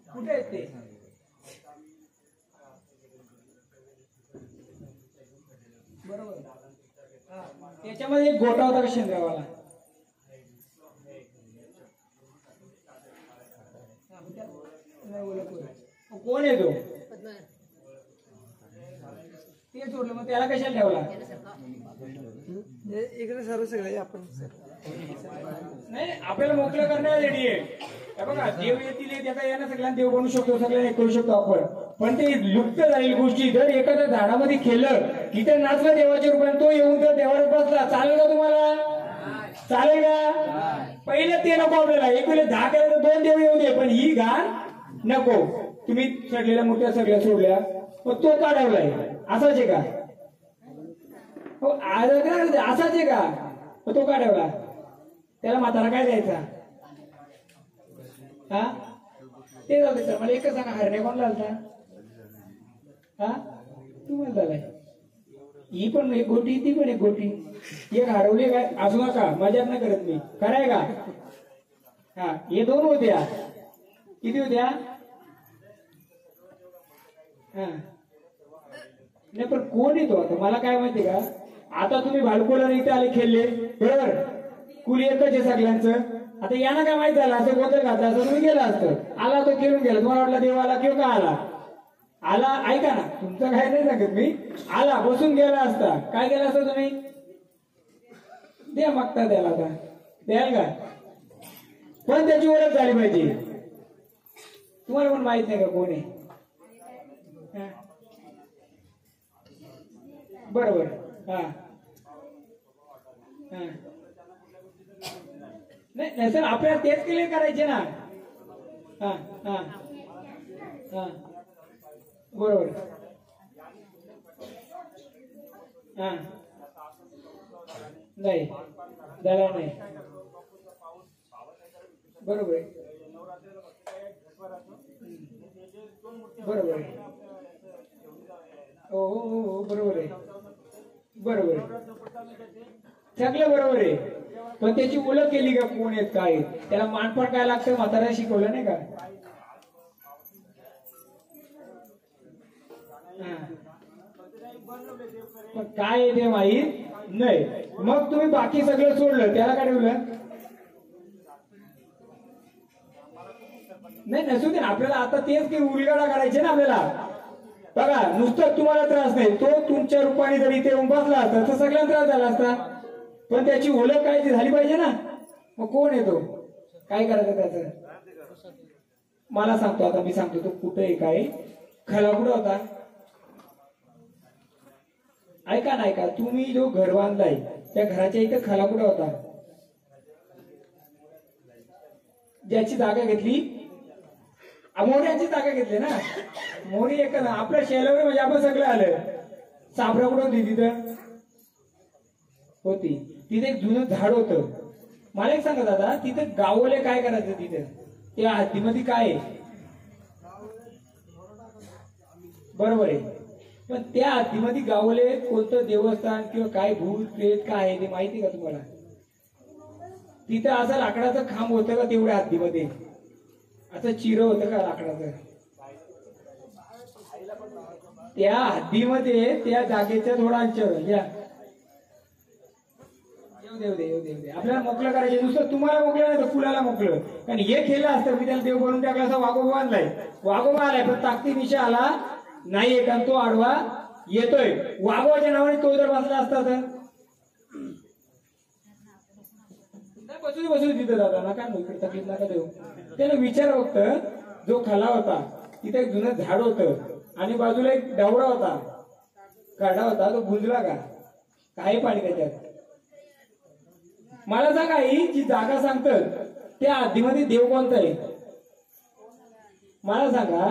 A: कुठे आहेत ते. बरोबर. त्याच्यामध्ये एक गोटा होता का शेंद्रावाला. कोण आहे तो, ते सोडलं मग त्याला कशाला ठेवला.
C: इकडे सर्व सगळे आपण
A: नाही आपल्याला मोकळं करण्यासाठी आहे. बघा देव येतील त्याचा यानं सगळ्यांना देव बनवू शकतो, सगळ्यांना करू शकतो आपण. पण ते लुप्त झालेली गोष्टी, जर एखाद्या झाडामध्ये केलं तिथे नाचलं देवाच्या रूपाने, तो येऊन जर देवाला बसला, चालेल का तुम्हाला, चालेल का. पहिले ते नको आपल्याला. एक वेळेस 10 केलं तर 2 देव येऊ दे, पण ही घाण नको. तुम्ही सडलेल्या मूर्त्या सगळ्या सोडल्या, मग तो काढवलाय असाच आहे का, हो असाच आहे का, मग तो काढवला. त्याला म्हातारा काय द्यायचा. हा ते जाऊ दे. मला एकच सांगा, हरण्या कोण झालता. हा तुम्हाला झालाय. ही पण एक गोटी, ती पण एक गोटी. एक हरवली काय असू नका, मजाक नाही करत मी, कराय का. हा हे 2 होत्या, किती होत्या. हा नाही पण कोण येतो आता मला काय माहिती का. आता तुम्ही भालकोला इथे आले खेळले, बरोबर, कुल एकच आहे सगळ्यांचं. आता यांना काय माहित झालं असं गोंधळ घातला असं तुम्ही गेला असतं. आला तो खेळून गेला, तुम्हाला वाटला देव आला किंवा का आला. आला ऐका ना, तुमचं काय नाही सांगत मी. आला बसून गेला असता, काय केलं असतं तुम्ही. द्या मागता द्याला, आता द्याल का, पण त्याची ओळख झाली पाहिजे. तुम्हाला पण माहित नाही का कोण आहे. बरोबर. हा नाही सर आपल्याला तेच क्लिअर करायचे ना. हा हा हा बरोबर. हा नाही झाला नाही. बरोबर आहे. बरोबर आहे. हो हो हो हो बरोबर आहे. बरोबर आहे. सगळं बरोबर आहे. पण त्याची ओळख केली का कोण आहेत काय आहेत? त्याला मानपण काय लागतं म्हातारा शिकवलं नाही का? पण काय आहे ते माहीत नाही. मग तुम्ही बाकी सगळं सोडलं त्याला काय ठेवलं? नाही नसू दे ना. आपल्याला आता तेच की उलगडा करायचे ना आपल्याला. बघा नुसतं तुम्हाला त्रास नाही, तो तुमच्या रूपाने जर इथे येऊन बसला असता तर सगळ्यांना त्रास झाला असता. पण त्याची ओळख काय ती झाली पाहिजे ना. मग कोण येतो काय करायचं त्याचं? मला सांगतो आता, मी सांगतो तो कुठे आहे काय खला कुठं होता. ऐका ना ऐका, तुम्ही जो घर बांधलाय त्या घराच्या इथे खला कुठं होता? ज्याची जागा घेतली मोऱ्याची जागा घेतली ना. मोरी एक ना आपल्या शेलावर म्हणजे आपण सगळं आलं. सापरा कुठं होती तिथं? होती तिथे एक जुनं झाड होतं. मला एक सांगा दादा, तिथे गावले काय करायचं तिथे? त्या हत्तीमध्ये काय आहे? बरोबर आहे. पण त्या हत्तीमध्ये गावले कोणतं देवस्थान किंवा काय भूत प्रेत काय आहे ते माहिती का तुम्हाला? तिथं असं लाकडाचं खांब होतं का तेवढ्या हत्तीमध्ये? असं चिरं होतं का लाकडाचं? त्या हद्दीमध्ये त्या जागेच्या थोडा अंतर येऊ दे. आपल्याला मोकळं करायचं. नुसतं तुम्हाला मोकळं नाही तर फुलाला मोकळं. कारण हे केलं असतं मी त्याला देव बनवून टाकला असं. वाघोबा आणलाय, वाघोबा आलाय पण ताकदीनिशा आला नाहीये कारण तो आडवा येतोय. वाघोबाच्या नावाने तो जर बसला असता तर बसू तिथं दादा नका इकडे तकलीफ नका देऊ. त्याने विचार फक्त जो खला होता तिथे एक जुनं झाड होतं आणि बाजूला एक डावडा होता, काढा होता. तो बुजला का? काही पाणी त्याच्यात? मला सांगा ही जी जागा सांगतात त्या हद्दीमध्ये देव कोणता आहे? मला सांगा.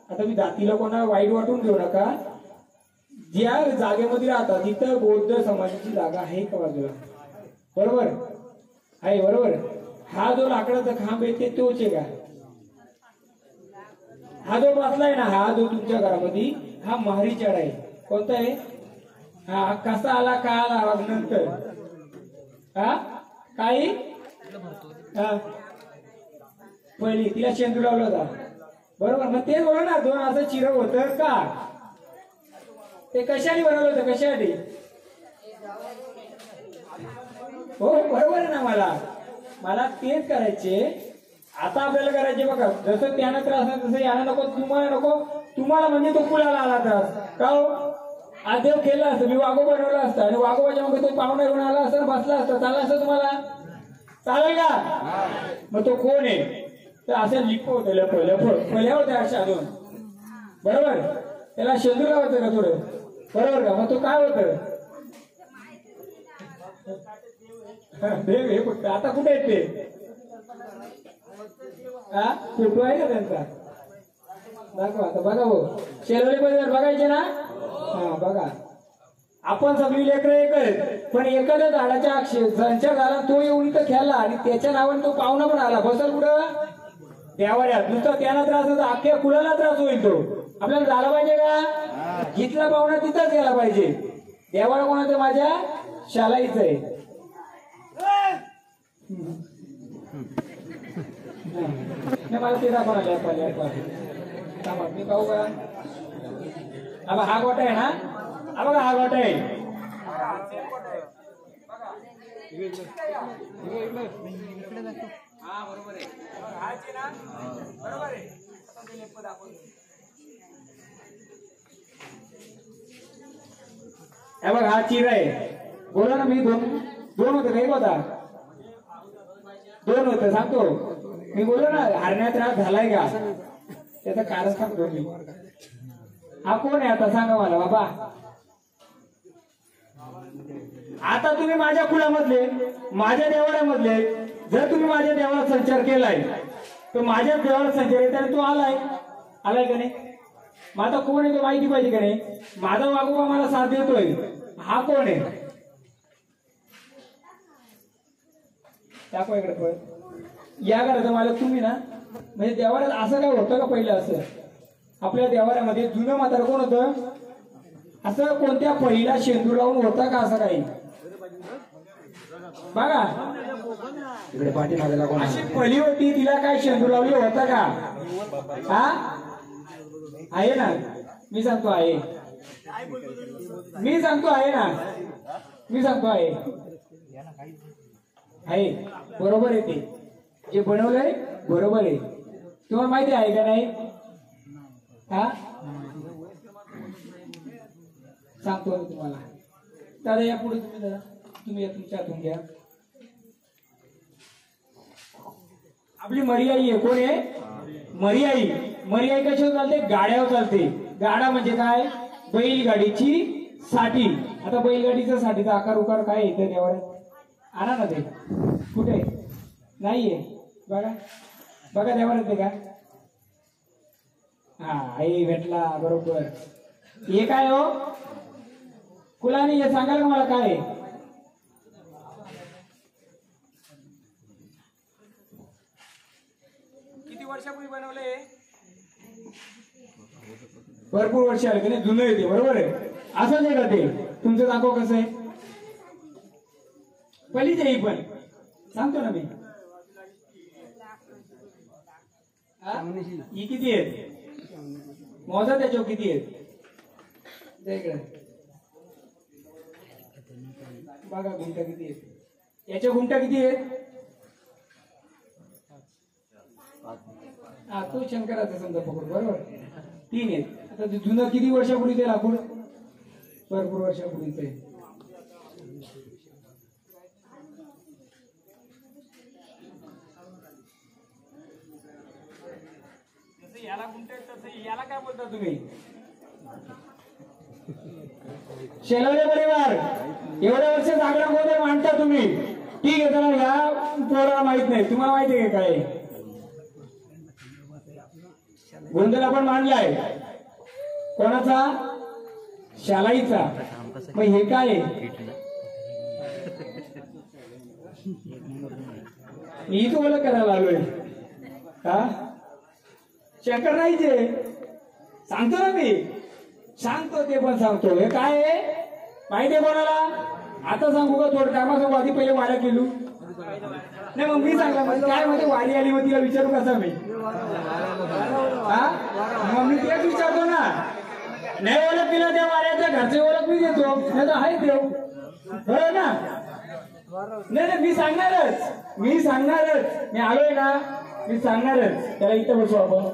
A: आता मी जातीला कोणा वाईट वाटून घेऊ नका. ज्या जागेमध्ये राहतात तिथं बौद्ध समाजाची जागा आहे का बाजूला? बरोबर आहे. बरोबर. हा जो लाकडाचा खांब आहे ते तोच आहे का? हा जो बसलाय ना हा जो तुमच्या घरामध्ये हा महारी चढ आहे. कोणता आहे? हा कसा आला का आला नंतर हा काही पहिली तिला शेंदूर लावला होता. बरोबर. मग ते बोला ना दोन असं चिरं होतं का? ते कशाने बनवलं होतं? कशासाठी? हो बरोबर आहे ना. मला तेच करायचे. आता आपल्याला करायचे बघा. जसं त्यानं त्रास नाही तसं याला नको, तुम्हाला नको. तुम्हाला म्हणजे तो कुलाला आला त्रास का हो? आज देव केला असतं, मी वाघो बनवला असता आणि वाघोबाच्या मग तो पाहुणा येऊन आला असता बसला असता, चालला असतं तुम्हाला? चालेल का? मग तो कोण आहे? तर असं लिपवत पहिल्या होत्या अशा अजून. बरोबर. त्याला शेंदूर लावायचं का थोडं? बरोबर का? मग तो काय होतं? देव हे फक्त आता कुठे आहेत ते? हा फोटो आहे का त्यांचा? दाखवा आता. बघा हो शेलवली परिवार बघायचे ना. हा बघा आपण सगळी लेकरं एक आहेत पण एखाद्या झाडाच्या संचार झाला तो येऊन इथं खेळला आणि त्याच्या नावाने तो पाहुणा पण आला. बसल कुठं? देवाड्यात. नुसतं त्यांना त्रास होता अख्ख्या कुणाला त्रास होईल. तो आपल्याला झाला पाहिजे का? जिथला पाहुणा तिथंच गेला पाहिजे. देवाला कोणाचं? माझ्या शालाईच आहे. मला ते दाखवा मी पाहू का? हा गोटा आहे ना. हा बघा हा गोटा आहे. हा बरोबर आहे. बरोबर आहे. बघा हा चिर आहे. बोला ना. मी दोन होते काही होता? दोन होतं सांगतो मी. बोललो ना हरण्यात त्रास झालाय का? त्याचं कारण सांगतो मी. हा कोण आहे आता सांगा मला बाबा. आता तुम्ही माझ्या कुळामधले माझ्या देवाळ्यामधले जर तुम्ही माझ्या देवाला संचार केलाय तर माझ्या देवाला संचार येताना तो आलाय का नाही? माझा कोण आहे तो माहिती पाहिजे का नाही? माझा वाघोबा मला साथ देतोय. हा कोण आहे? दाखवा इकडे पण या घराचा मालक तुम्ही ना? म्हणजे देवाऱ्यात असं काय होतं का पहिलं? असं आपल्या देवाऱ्यामध्ये जुनं म्हातारं कोण होतं? असं कोणत्या पहिला शेंदूर लावून होता का असं काही? बघा इकडे पाठीमागेला कोण अशी पहिली होती, तिला काय शेंदूर लावली होता का? हा आहे ना? मी सांगतो आहे, मी सांगतो आहे ना, मी सांगतो आहे, आहे बरोबर आहे. ते जे बनवलंय बरोबर आहे. तुम्हाला माहिती आहे का नाही? हा सांगतो मी तुम्हाला. दादा या पुढे तुम्ही, दादा तुम्ही या, तुमच्या हातून घ्या. आपली मरियाई आहे. कोण आहे? मरियाई. मरियाई कशावर चालते? गाड्यावर चालते. गाडा म्हणजे काय? बैलगाडीची साठी. आता बैलगाडीच्या साठीचा आकार उकार काय येतं त्यावर? आणा ना ते. कुठे नाहीये? बघा बघा देवार येते का? हा आई भेटला बरोबर. हे काय हो कुलानी? हे सांगाल का मला काय?
E: किती वर्षापूर्वी बनवलंय?
A: भरपूर वर्ष आले का? जुनं येते बरोबर आहे. असंच आहे का ते? तुमचं दाखव कसं आहे? पहिलीच आहे ही पण सांगतो ना मी. ही किती आहेत? मोजा त्याच्यावर किती आहेत? बघा गुंठा किती आहेत? याच्या गुंठा किती आहेत? हा तो शंकराचा समजा पकड बरोबर 3 आहेत. आता ते जुनं किती वर्षापूर्वी ते लाकूड? भरपूर वर्षापूर्वीच आहे.
E: जसं याला गुंठे तसं याला काय बोलता
A: तुम्ही? शेलावले परिवार एवढ्या वर्ष जागरण गोंधळ मांडता तुम्ही, ठीक आहे. त्याला ह्या पोराला माहित नाही, तुम्हाला माहिती आहे काय गोंधळ आपण मांडलाय? कोणाचा? शालाईचा. मग हे काय? मी तो ओळख करायला आलोय का? शंकर नाहीच आहे. सांगतो ना मी, सांगतो ते पण सांगतो. हे काय आहे माहितीये कोणाला? आता सांगू का? थोडं टायमा सांगू. आधी पहिले वाऱ्या केलू नाही, मग मी सांगला म्हणजे काय म्हणजे वारी आली मग तिला विचारू कसा मी? हा मग मी तेच विचारतो ना. नाही ओळख दिला त्या वाऱ्याच्या घरचे ओळख मी देतो, नाही तर आहे देव बरोबर ना? नाही नाही मी सांगणारच, मी सांगणारच. मी आलोय ना, मी सांगणारच. त्याला इथं बसू आपण.